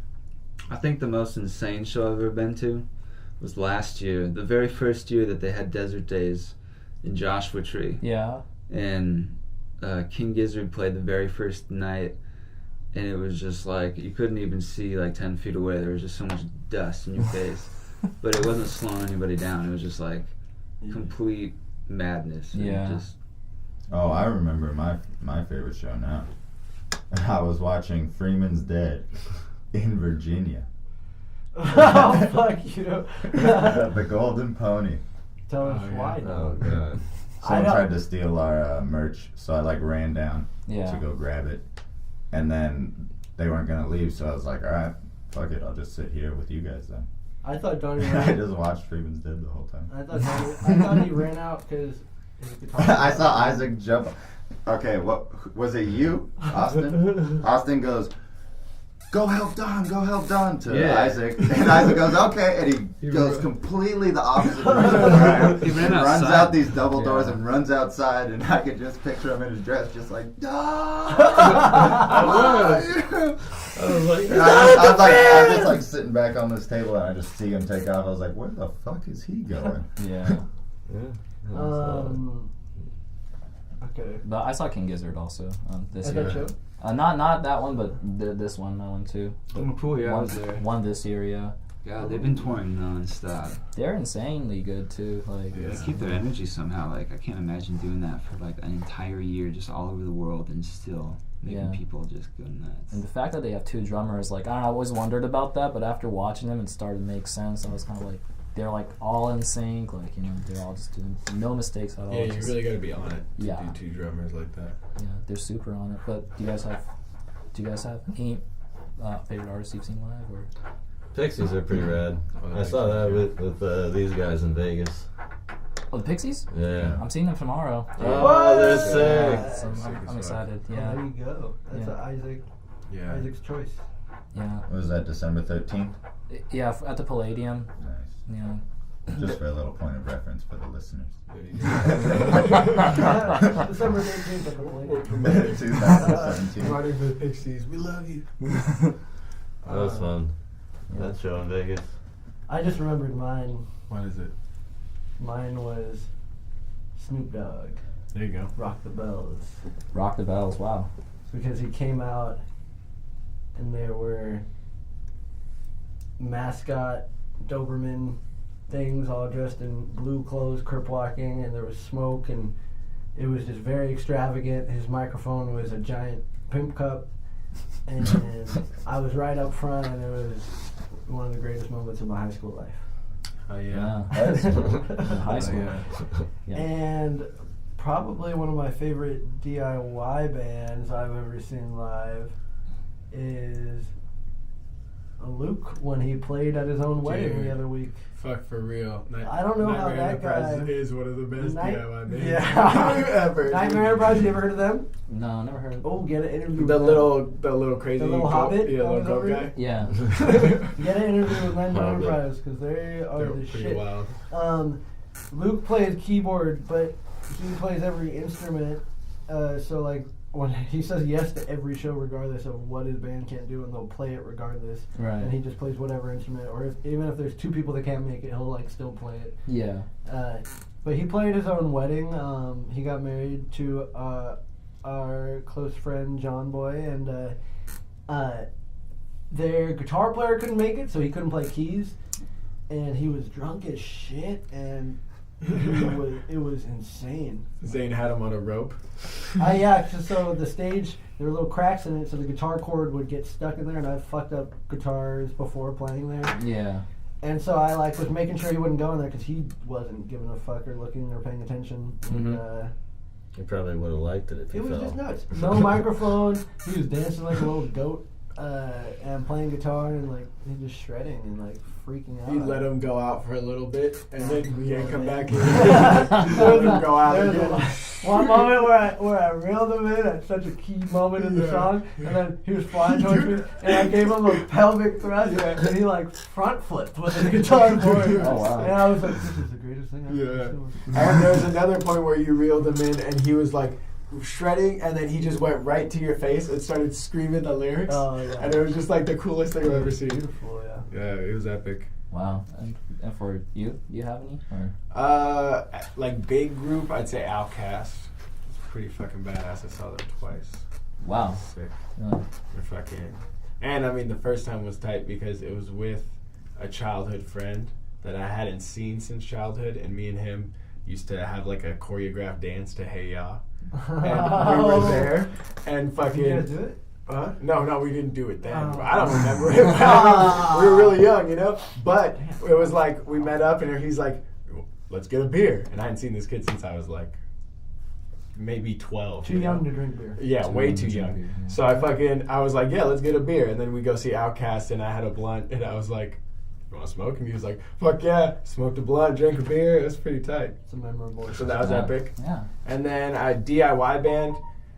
I think the most insane show I've ever been to was last year, the very first year that they had Desert Days in Joshua Tree. Yeah. And King Gizzard played the very first night, and it was just like you couldn't even see like 10 feet away. There was just so much dust in your face, but it wasn't slowing anybody down. It was just like complete madness. And Yeah. just Oh, I remember my favorite show now. I was watching Freeman's Dead in Virginia. Oh, fuck you. The Golden Pony. Tell us Oh, yeah. why, Oh dog. god. Someone know. tried to steal our merch, so I like ran down Yeah. to go grab it, and then they weren't gonna leave, so I was like, all right, fuck it, I'll just sit here with you guys then. I thought Donnie I ran. just watched Freeman's Dead the whole time. I thought he ran out because his guitar. I saw Isaac jump. Okay, what was it? You, Austin? Austin goes, "Go help Don," to Yeah. Isaac, and Isaac goes, "Okay," and he goes completely the opposite direction. He ran runs outside. out these double doors Yeah. and runs outside, and I could just picture him in his dress, just like, Don! I was like, I'm just like sitting back on this table, and I just see him take off. I was like, where the fuck is he going? Yeah. Okay. But I saw King Gizzard also this At year. that show? Not that one, but this one, that one too. Oh, cool, yeah, I one, was there. one this year, yeah. God, they've been touring non-stop. They're insanely good too. Like, They keep their energy somehow. Like I can't imagine doing that for like an entire year, just all over the world, and still making Yeah. people just go nuts. and the fact that they have two drummers, like I always wondered about that, but after watching them, it started to make sense. I was kind of like, they're like all in sync, like they're all just doing no mistakes at all. Yeah, you Just- really got to be on it to Yeah. do two drummers like that. yeah, they're super on it. But do you guys have any favorite artists you've seen live? Or Pixies are pretty rad. I saw that with these guys in Vegas. oh, the Pixies? Yeah. I'm seeing them tomorrow. Oh, they're Yeah. sick. So Sick I'm as fuck. excited. There Yeah, you go. That's Yeah. Isaac's choice. yeah, What was that, December 13th? yeah. At the Palladium. Nice. Yeah. Just for a little point of reference for the listeners. December 18th at the Palladium. 2017. Running for the Pixies, we love you. That was fun. That show in Vegas. I just remembered mine. What is it? Mine was Snoop Dogg, There you go. Rock the Bells. Rock the Bells. Wow. Because he came out and there were mascot Doberman things all dressed in blue clothes, crip walking, and there was smoke, and it was just very extravagant. His microphone was a giant pimp cup, and I was right up front, and it was one of the greatest moments of my high school life. Oh Yeah. That's In high school. yeah. Yeah. And probably one of my favorite DIY bands I've ever seen live is Luke when he played at his own wedding Dude. the other week. Fuck, for real. I don't know how Nightmare that Enterprises guy- is one of the best DIY bands Yeah. ever. Nightmare Enterprise, you ever heard of them? No, never heard. Oh, get an interview The with little crazy The little goat- hobbit yeah, that little was goat over guy. Yeah. them. Get an interview with Nightmare Hobbit. Enterprise because they are They're the pretty shit. wild. Luke plays keyboard, but he plays every instrument. So like when he says yes to every show, regardless of what his band can't do, and they'll play it regardless. Right. And he just plays whatever instrument, or even if there's two people that can't make it, he'll like still play it. Yeah. But he played his own wedding. He got married to our close friend John Boy, and their guitar player couldn't make it, so he couldn't play keys, and he was drunk as shit, and it was insane. Zane had him on a rope. Yeah, so the stage, there were little cracks in it, so the guitar cord would get stuck in there, and I've fucked up guitars before playing there. Yeah. And so I was making sure he wouldn't go in there because he wasn't giving a fuck or looking or paying attention. And, You probably would have liked it if it you was fell. just nuts. No microphone. He was dancing like a little goat and playing guitar and like he just shredding and like freaking out. He let him go out for a little bit, and then we can't come back in. There Let him go out was again. one moment where I reeled him in at such a key moment in the song, and then he was flying towards me, and I gave him a pelvic thrust, and he like front flipped with his guitar forward. Oh, wow. And I was like, this is the greatest thing I've ever Yeah. seen. And there was another point where you reeled him in, and he was like shredding, and then he just went right to your face and started screaming the lyrics. Oh, yeah. And it was just like the coolest thing I've ever seen. Beautiful, yeah. Yeah, it was epic. Wow. And for you have any? Or? Like big group, I'd say Outkast. It's pretty fucking badass. I saw them twice. Wow. Sick. Yeah. They're fucking. And I mean, the first time was tight because it was with a childhood friend that I hadn't seen since childhood, and me and him used to have like a choreographed dance to Hey Ya. And we were there, and fucking. Did you guys do it? No, we didn't do it then. I don't remember it. We were really young, you know? But it was like, we met up and he's like, let's get a beer. And I hadn't seen this kid since I was like, maybe 12. Too young to drink beer. Yeah, way too young. Beer, yeah. So I was like, yeah, let's get a beer. And then we go see Outkast, and I had a blunt, and I was like, you want to smoke? And he was like, fuck yeah. Smoked a blunt, drank a beer. It was pretty tight. It's a memorable. So that was epic. Yeah. And then a DIY band.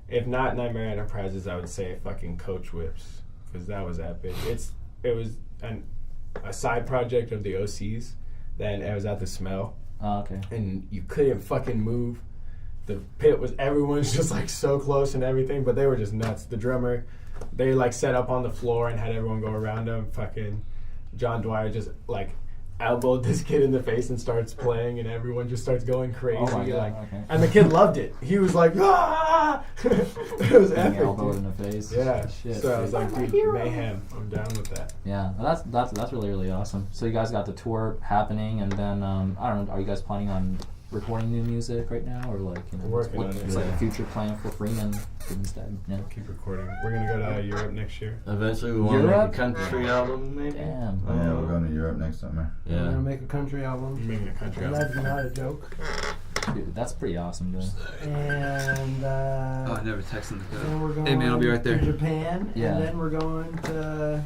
If not Nightmare Enterprises, I would say fucking Coach Whips, because that was epic. It was a side project of the OCs. Then it was at the Smell. Oh, okay. And you couldn't fucking move. The pit was, everyone's just like so close and everything, but they were just nuts. The drummer, they like set up on the floor and had everyone go around him. Fucking John Dwyer just like elbowed this kid in the face and starts playing, and everyone just starts going crazy. Oh my God, like, okay. And the kid loved it. He was like, ah! It was Being epic. elbowed Dude. in the face. Yeah. Shit. So I was like, My dude, hero. mayhem. I'm down with that. Yeah, well, that's really, really awesome. So you guys got the tour happening, and then I don't know, are you guys planning on recording new music right now, or like, you know, Working on it, it's like yeah. a future plan for Freemans Dead? Yeah. Keep recording. We're gonna go to Europe next year. Eventually, we want to make Europe? a country album, maybe. Damn. Oh, yeah, we're going to Europe next summer. We're Yeah. gonna make a country We're album. making a country And album. that's not a joke. Dude, that's pretty awesome, dude. And Oh, I never texted the then guy. we're going Hey man, I'll be right there. to Japan. Yeah. And then we're going to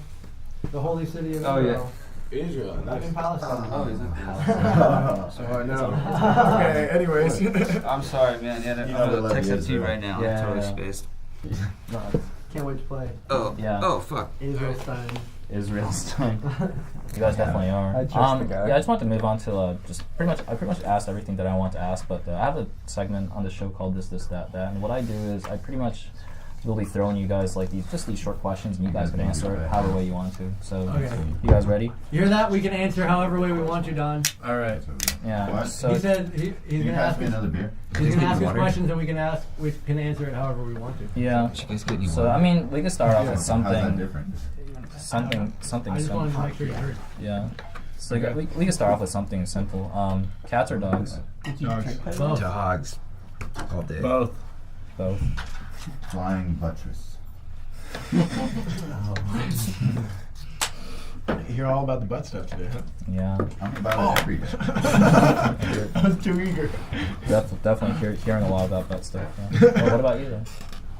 the holy city of Oh, yeah. Israel. Israel. Not Nice. in Palestine. Oh, is that? So I know. Okay. Anyways. I'm sorry, man. Yeah, I'm You know gonna we text love that to you Israel. right now. Yeah, I'm totally yeah. spaced. No, Can't wait to play. Oh, Yeah. oh, fuck. Israel Stein. Israel's time. You guys definitely are. I trust the guy. Yeah, I just want to move on to just I pretty much asked everything that I want to ask, but I have a segment on the show called This, That, and what I do is I pretty much will be throwing you guys like these short questions, and you guys can answer it however way you want to. So, Okay. you guys ready? You hear that? We can answer however way we want to, Don. All right. Yeah. What? So He said he's Can you gonna pass ask me us. another beer? He's gonna ask us water? questions, and we can answer it however we want to. yeah. You guys get any So water? I mean, we can start off with How's that something different? something I just wanted simple. to make sure you heard. Yeah. So we can start off with something simple. Cats or dogs? Both. Dogs. All day. Both. Both. Flying buttress. You hear all about the butt stuff today, huh? Yeah. I'm about it every day. I was too eager. Definitely hearing a lot about that stuff. Yeah. Well, what about you? Though?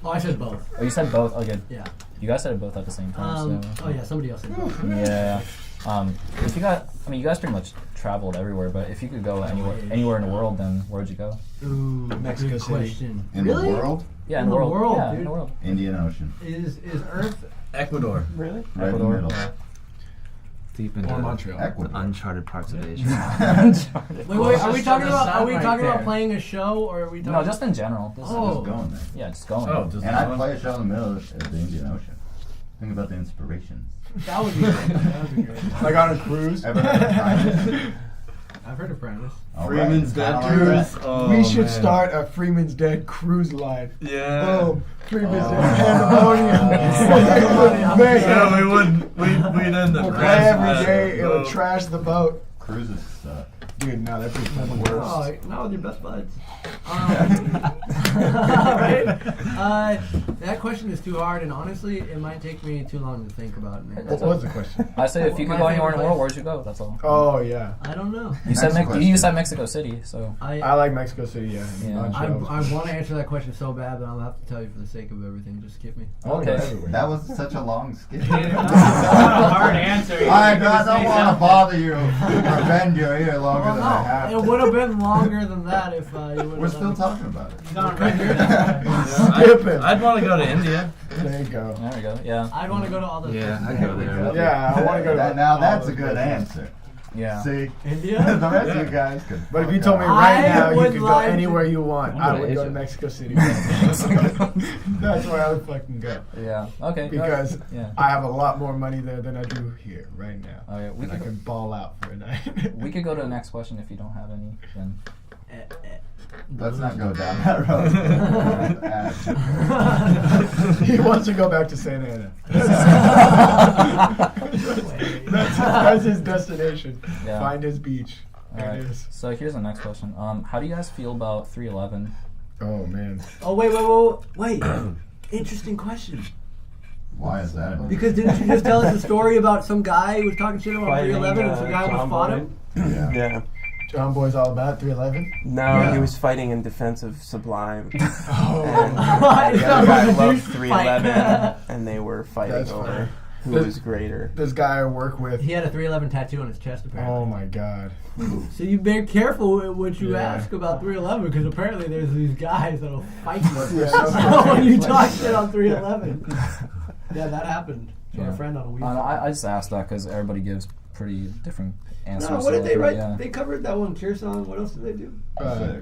Oh, I said both. Oh, you said both. Okay. Yeah. You guys said it both at the same time. So. Oh yeah, somebody else said both. Yeah. If you got, I mean, you guys pretty much traveled everywhere, but if you could go anywhere in the world, then where'd you go? Ooh, Mexico good City. question. In really? the world, Yeah, In the world, Yeah, dude. in the world. Indian Ocean. Is Earth Ecuador. really? Right Ecuador, in the middle. yeah. Deep into Or Montreal. the Ecuador. uncharted parts of Asia. Wait, are we just talking on the about sun right there. playing a show, or are we talking? No, just in general. Oh. Just going there. Yeah, just going. Oh, just And I play a show in the middle of the Indian Ocean. Think about the inspirations. that would be great. That would be great. Like on a cruise. Ever heard of Primus? I've heard of Primus. All Freeman's right. Dead Kinda like cruise. that. Oh, We should man. start a Freeman's Dead cruise line. Yeah. Boom. Freeman's Oh. Dead pandemonium. Man, Yeah, we wouldn't. We'd end up we'll play crashing every that day. It'll boat. trash the boat. Cruises suck. Dude, no, that'd be the worst. Oh, not with your best buds. Right? That question is too hard, and honestly, it might take me too long to think about it. What was the question? I say if you could My go anywhere in the favorite world, place. where'd you go? That's all. Oh, yeah. I don't know. You said Next you said Mexico City, so I like Mexico City, yeah. Yeah. On I shows. want to answer that question so bad, but I'll have to tell you for the sake of everything. Just skip me. I wanna go Okay. everywhere. That was such a long skip. Hard answer. I don't want to bother you or bend your ear longer than I have It to. would have been longer than that if you would have. We're still talking about it. Skip it. I'd want to go to India. There you go. there we go. Yeah. I'd want to go to all those. Yeah, places. I'd go there. Yeah, I want to go to Now all that's a those good places. answer. Yeah. See? India? The rest of you guys could. But if you fuck told me off. right I now you would could go like to- anywhere you want, I'm I going would to go to Asia. Mexico City. That's where I would fucking go. Yeah. Okay. Because yeah. I have a lot more money there than I do here right now. Okay. And I could ball out for a night. We could go to the next question if you don't have any. Then. Let's not go down that road. He wants to go back to Santa Ana. That's his destination. Yeah. Find his beach. All There right. it is. So here's the next question. How do you guys feel about 311? Oh man. Oh, wait. Interesting question. Why is that? Because didn't you just tell us a story about some guy who was talking shit about 311 and some guy almost fought him? Yeah. John Boy's all about 311. No, Yeah. he was fighting in defense of Sublime. Oh. And It the sounds other guy like a loved douche 311, fight. and they were fighting That's over funny. who This- was greater. This guy I work with. He had a 311 tattoo on his chest, apparently. Oh my god. So you be careful what you Yeah. ask about 311 because apparently there's these guys that'll fight you. Yeah. So when you talk shit on 311. Yeah, that happened to Yeah. our friend on a week. I just asked that because everybody gives pretty different answers. No, what did to they it, write? Yeah. They covered that one Cure song. What else did they do?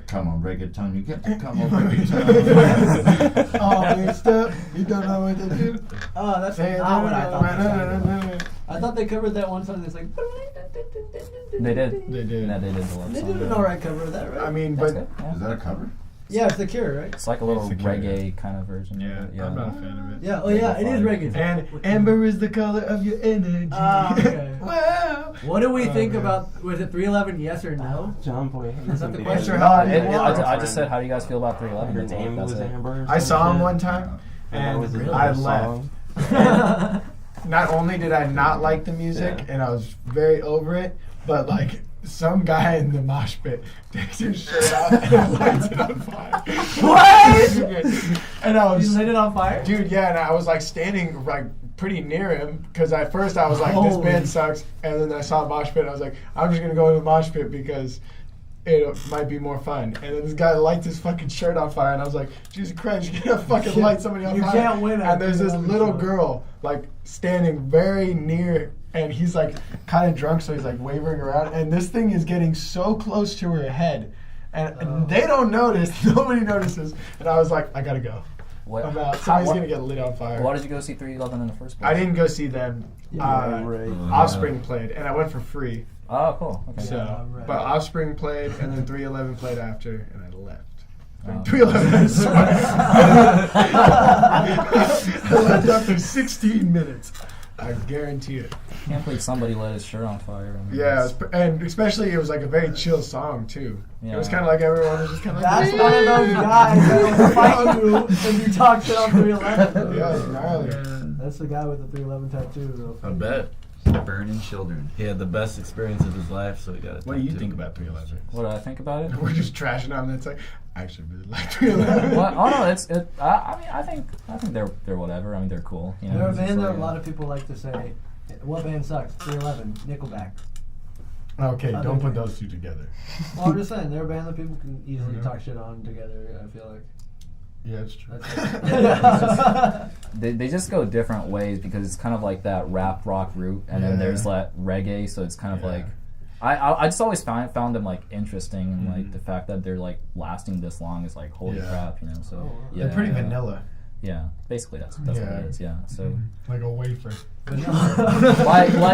Come on, break it tongue. You get to come on, break it tongue. Oh, mixed up. You don't know what to do. Oh, that's not what I thought. I thought they covered that one song that's like. They did. They did. Yeah, they did the love They song. did an alright cover of that, right? I mean, That's but good. Yeah. Is that a cover? Yeah, it's the Cure, right? It's like a little It's the Cure. reggae kind of version. yeah, of it. Yeah. I'm not a fan of it. Yeah, oh yeah, it is reggae. And amber is the color of your energy. Ah, okay. Wow. What do we Oh, think man. about? Was it 311? Yes or no? John Boy Is hates that him the because question? Sure, No, how I just said, how do you guys feel about 311? her That's all. name That's was it. Amber. or I saw him something. one time, And that was and his I other left. song. Not only did I not like the music, Yeah. and I was very over it, but like some guy in the mosh pit takes his shirt off and lights it on fire. What? And I You was, lit it on fire? dude, yeah, and I was like standing like pretty near him because at first I was like, this Holy. band sucks, and then I saw a mosh pit, and I was like, I'm just gonna go to the mosh pit because it might be more fun. And then this guy lights his fucking shirt on fire, and I was like, Jesus Christ, you can't fucking light somebody on You fire. can't win at And there's this 311 little show. girl like standing very near, and he's like kind of drunk, so he's like wavering around, and this thing is getting so close to her head, and they don't notice. Nobody notices, and I was like, I gotta go. What, I'm out. how- Somebody's what- gonna get lit on fire. Why did you go see 311 in the first place? I didn't go see them. Yeah, right. Offspring played, and I went for free. Oh, cool. Okay. So, Yeah, right. but Offspring played, and then 311 played after, and I left. Oh. 311. I left after 16 minutes. I guarantee it. Can't believe somebody lit his shirt on fire. I mean, Yeah, that's- and especially it was like a very chill song too. It was Yeah. kind of like everyone was just kind of like. That's one of those guys that will fight you and you talk shit on 311. Yeah, it's gnarly. That's the guy with the 311 tattoo. I bet. Burning children. He had the best experience of his life, so he got it. What do you think about 311? What do I think about it? We're just trashing on it. It's like I actually really like 311. What? Oh no, I mean, I think they're whatever. I mean, they're cool. You know, They're a it's just band that like, a lot of people like to say, what band sucks? 311, Nickelback. Okay, Other don't put than- those two together. Well, I'm just saying, they're a band that people can easily Mhm. talk shit on together, I feel like. Yeah, it's true. That's it. They just go different ways because it's kind of like that rap rock route, and then Yeah. there's that reggae, so it's kind of Yeah. like. I just always found them like interesting, and like the fact that they're like lasting this long is like holy Yeah. crap, you know. So Oh, wow. yeah, They're pretty yeah. vanilla, Yeah, basically that's Yeah. what it is. Yeah, so like a wafer. like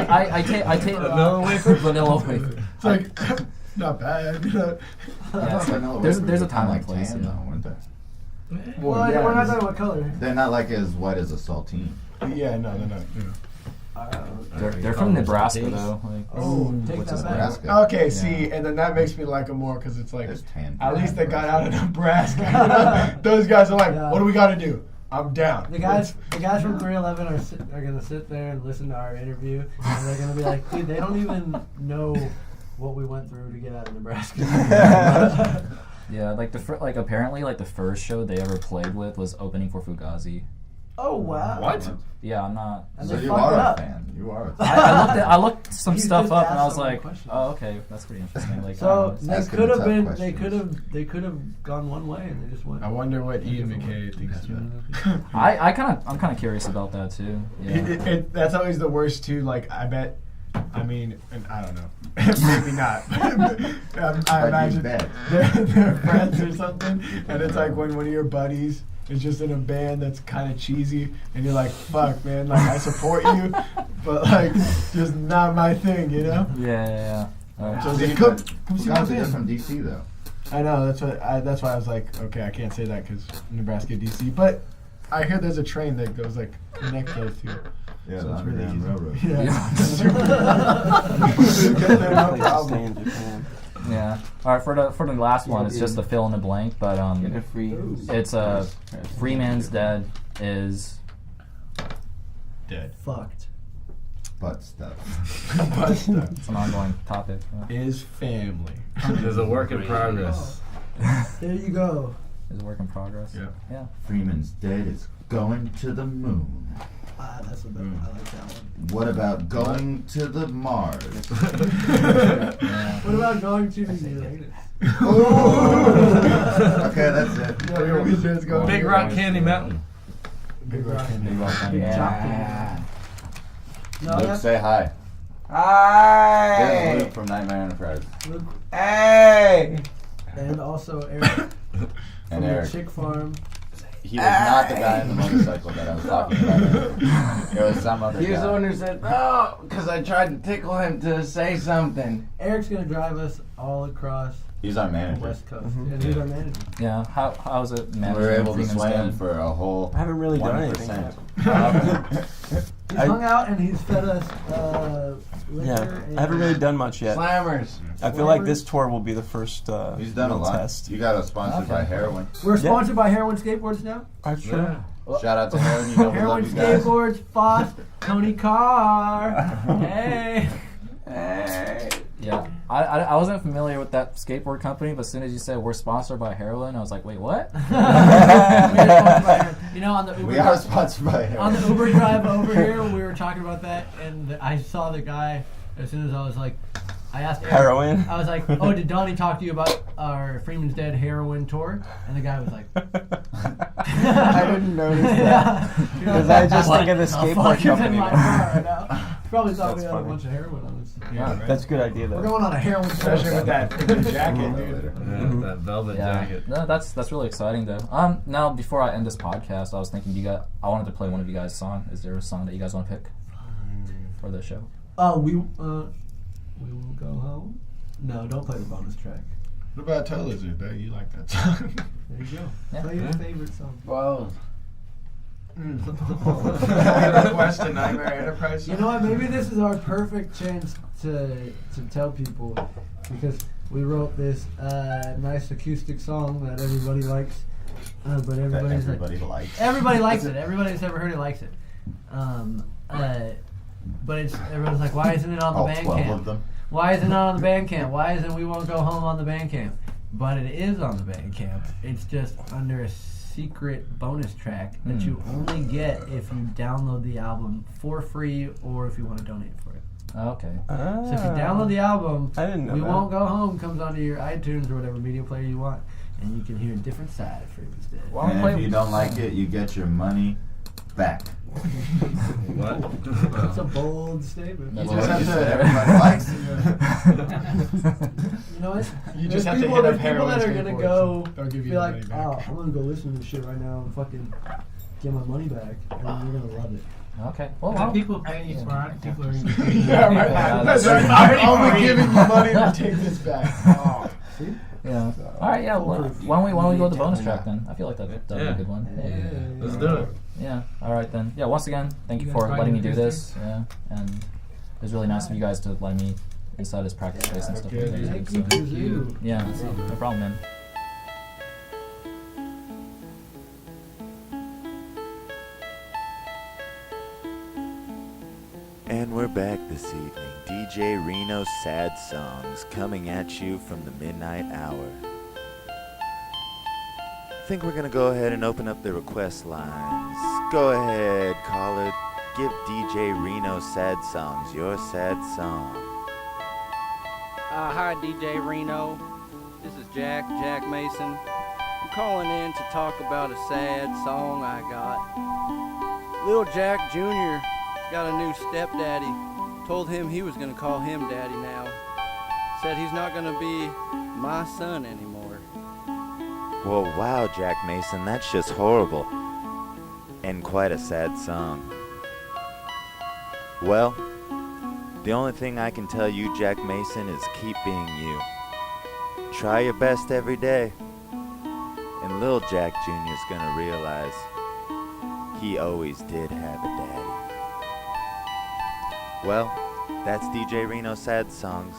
I take Vanilla wafer? vanilla wafer. It's like not bad. Yeah, it's like, there's a time and place. Tan, Yeah. though, weren't they? Well, yeah, we're not talking about color. They're not like as white as a saltine. Yeah, no. They're from Nebraska though. Like, Oh, take Which that is back. Nebraska. Okay, see, and then that makes me like them more because it's like There's tan. at least they got out of Nebraska. You know? Those guys are like, Yeah. what do we got to do? I'm down. The guys from 311 are gonna sit there and listen to our interview, and they're gonna be like, dude, they don't even know what we went through to get out of Nebraska. yeah, like like apparently like the first show they ever played with was opening for Fugazi. Oh wow! What? Yeah, I'm not. And So they you fucked are it a up. fan. You are a fan. I looked some He's stuff just up and I asked was so many like, questions. oh okay, that's pretty interesting. Like, I So don't know, they Asking could the have tough been. questions. They could have gone one way, and they just went. I wonder what Ian McKay thinks about it. I'm kind of curious about that too. Yeah. That's always the worst too. Like I bet. I mean, and I don't know. Maybe not. I imagine they're friends or something, and it's like when one of your buddies is just in a band that's kind of cheesy, and you're like, fuck, man, like, I support you, but, like, just not my thing, you know? Yeah. So See, come but see my guys are band. from DC though. I know, that's why I was like, okay, I can't say that because Nebraska, DC, but I hear there's a train that goes, like, connect those two. Yeah, So the it's really Underground easy. Railroad. Yeah. Get there, no Stay problem. in Japan. Yeah. All right. For the last one, it's just the fill in the blank, but Get a free. it's Freeman's Dead is Dead. Fucked. Butt stuff. But stuff it's an ongoing topic. is family. There's a work in progress. There you go. Is a work in progress. Yeah. Freeman's Dead is going to the moon. That's what I like that one. What about going to the Mars? What about going to New Zealand? Okay, that's it. We just go Big to- Rock Candy Mountain. Big Rock Candy. Big Rock Candy. Yeah. No, Luke, that's say hi. This Hi. is Luke from Nightmare Enterprise. Luke. Hey. And also Eric And from the Eric. Chick Farm. He was not the guy in the motorcycle that I was talking about. It was some other He was guy. the one who said, "No," because I tried to tickle him to say something. Eric's gonna drive us all across He's our the manager. West Coast. And he's our manager. Yeah. How is it We managed? were able to Freeman's sway him Dead? for a whole I haven't really done 1%. anything. He's hung out and he's fed us liquor. Yeah, and I haven't really done much yet. Slammers. I feel like this tour will be the first He's done a real lot. test. You got us sponsored by Okay. heroin. We're sponsored by Heroin Skateboards now. I'm sure. Shout out to heroin. You know we Heroin love you guys. Skateboards, Foss, Tony Carr. Hey. Hey. Yeah. I wasn't familiar with that skateboard company, but as soon as you said we're sponsored by heroin, I was like, wait, what? You know, on the Uber We are sponsored by on heroin. the Uber drive over here, we were talking about that, and I saw the guy as soon as I was like, I asked Eric, Heroin. I was like, oh, did Donnie talk to you about our Freeman's Dead heroin tour? And the guy was like, I didn't notice that. yeah. Because I just think of the skateboard He's in company. my car right now. He probably thought we That's had a funny. bunch of heroin on us. Yeah, right. That's a good idea, We're though. going on a heroin tour. Especially with that freaking jacket, dude. That velvet Yeah. jacket. No, that's really exciting though. Now before I end this podcast, I was thinking I wanted to play one of you guys' song. Is there a song that you guys want to pick for the show? We will go home. No, don't play the bonus track. What about Toe Lizard, though? You like that song? There you go. Yeah. Play your favorite song. Whoa. Request a Nightmare Enterprise song? You know what? Maybe this is our perfect chance to tell people, because we wrote this nice acoustic song that everybody likes, but That everybody's everybody likes. everybody likes it. Everybody that's ever heard it likes it. But everyone's like, why isn't it on the All 12 of Bandcamp? them. Why isn't it on the Bandcamp? Why isn't We Won't Go Home on the Bandcamp? But it is on the Bandcamp. It's just under a secret bonus track that you only get if you download the album for free or if you want to donate for it. Okay. So if you download the album, I didn't know We that. Won't Go Home comes onto your iTunes or whatever media player you want, and you can hear a different side of Freeman's Dead. Well, And play- if you don't like it, you get your money back. What? That's a bold statement. That's Well, what you you said said. everybody likes it. You know what? You just have to people, hit up there's people heroin that are gonna skateboards go and they'll give you be the like, money back. oh, I'm gonna go listen to this shit right now and fucking get my money back, and you're gonna love it. Okay. Well, Are people paying for it? People are gonna Yeah, right. Yeah, That's that's right. I'm giving you money to take this back. Oh. yeah. All right. Yeah. Well, why don't we go with the bonus track then? I feel like that'd be a good one. Let's do it. Yeah. All right then. Yeah. Once again, thank you You for guys letting me do find it this. Yeah. And it was really nice of you guys to let me inside his practice space and stuff. Okay, like that. Thank So, you, Kazoo. yeah. No problem, man. And we're back this evening. DJ Reno's Sad Songs coming at you from the midnight hour. I think we're gonna go ahead and open up the request lines. Go ahead, caller. Give DJ Reno Sad Songs your sad song. Hi, DJ Reno. This is Jack Mason. I'm calling in to talk about a sad song I got. Little Jack Jr. got a new stepdaddy. Told him he was gonna call him daddy now. Said he's not gonna be my son anymore. Well, wow, Jack Mason, that's just horrible. And quite a sad song. Well, the only thing I can tell you, Jack Mason, is keep being you. Try your best every day. And Lil Jack Jr. is gonna realize he always did have a daddy. Well, that's DJ Reno's Sad Songs.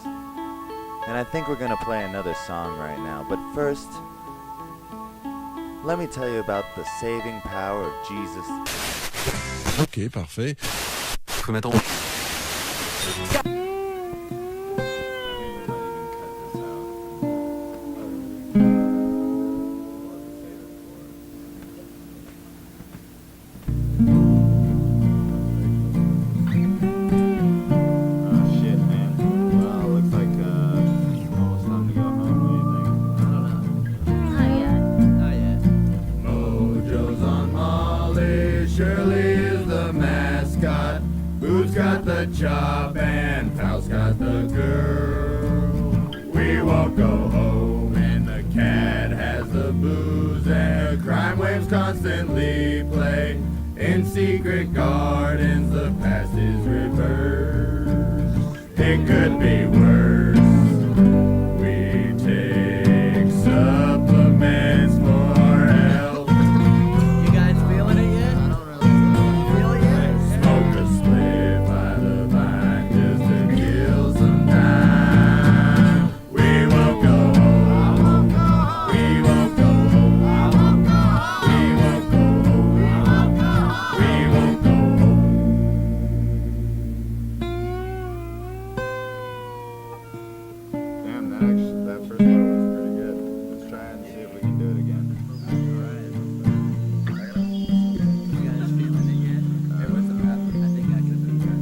And I think we're gonna play another song right now. But first, let me tell you about the saving power of Jesus. Ok, parfait. Faut mettre got the job and Pal's got the girl. We won't go home and the cat has the booze and the crime waves constantly play. In secret gardens the past is reversed. It could be worse. We take supplements for health. You guys feeling it yet? Feel it yet? Smoke a split by the vine just to kill some time. We won't go home. We won't go home. We won't go home. We won't go home. Damn, that first part was pretty good. Let's try and see if we can do it again. You guys feeling it yet? Hey, what's the bathroom? I think I can do that.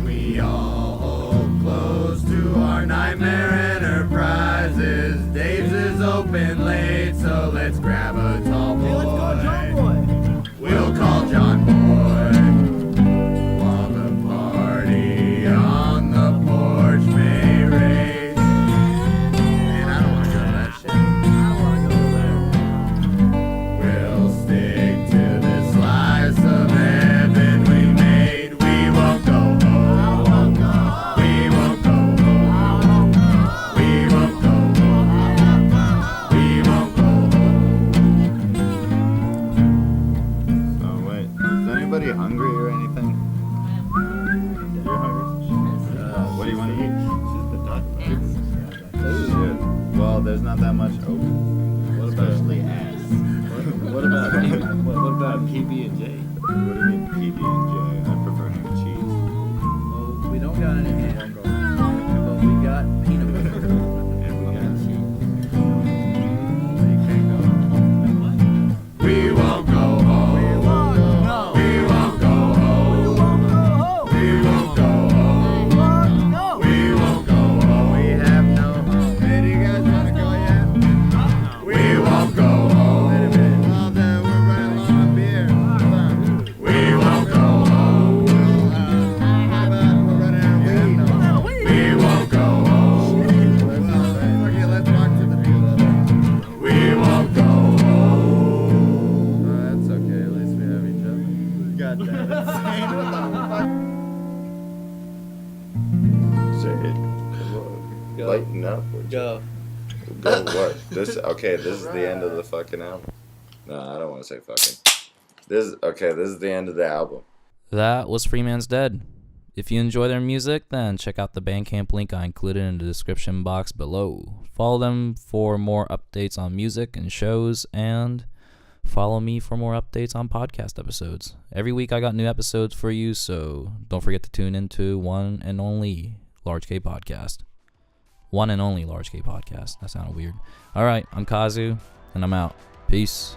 We all hold close to our nightmare enterprises. Dave's is open late, so let's grab a tall boy. Hey, let's go, John Boy. We'll call John Boy. While the party on the porch may rage. Man, I don't want to go to that shit. I don't want to go there. We'll stick to this slice of heaven we made. We won't go home. We won't go home. We won't go home. We won't go home. So wait, is anybody hungry or anything? You're hungry? What do you want to eat? Shit. Well, there's not that much. Oh, what about ass? What about PB and J? What do you mean PB and J? I prefer ham and cheese. Well, we don't got any ham, but we got peanut butter. And we got cheese. You can't go home. We won't go home. We won't go home. We won't go home. We won't go home. We won't go home. We have no home. Hey, do you guys want to go yet? We won't go home. Wait a minute. Well, then we're running out of beer. We won't go home. How about we're running out of weed? We won't go home. Okay, let's walk to the beach. We won't go home. That's okay. At least we have each other. God damn it. What the fuck? Say it. Go. Lighten up. Go. Go what? This okay, this is the end of the fucking album. No, I don't want to say fucking. This is the end of the album. That was Freemans Dead. If you enjoy their music, then check out the Bandcamp link I included in the description box below. Follow them for more updates on music and shows, and follow me for more updates on podcast episodes. Every week I got new episodes for you, so don't forget to tune into one and only Large K Podcast. One and only Large K Podcast. That sounded weird. Alright, I'm Kazu, and I'm out. Peace.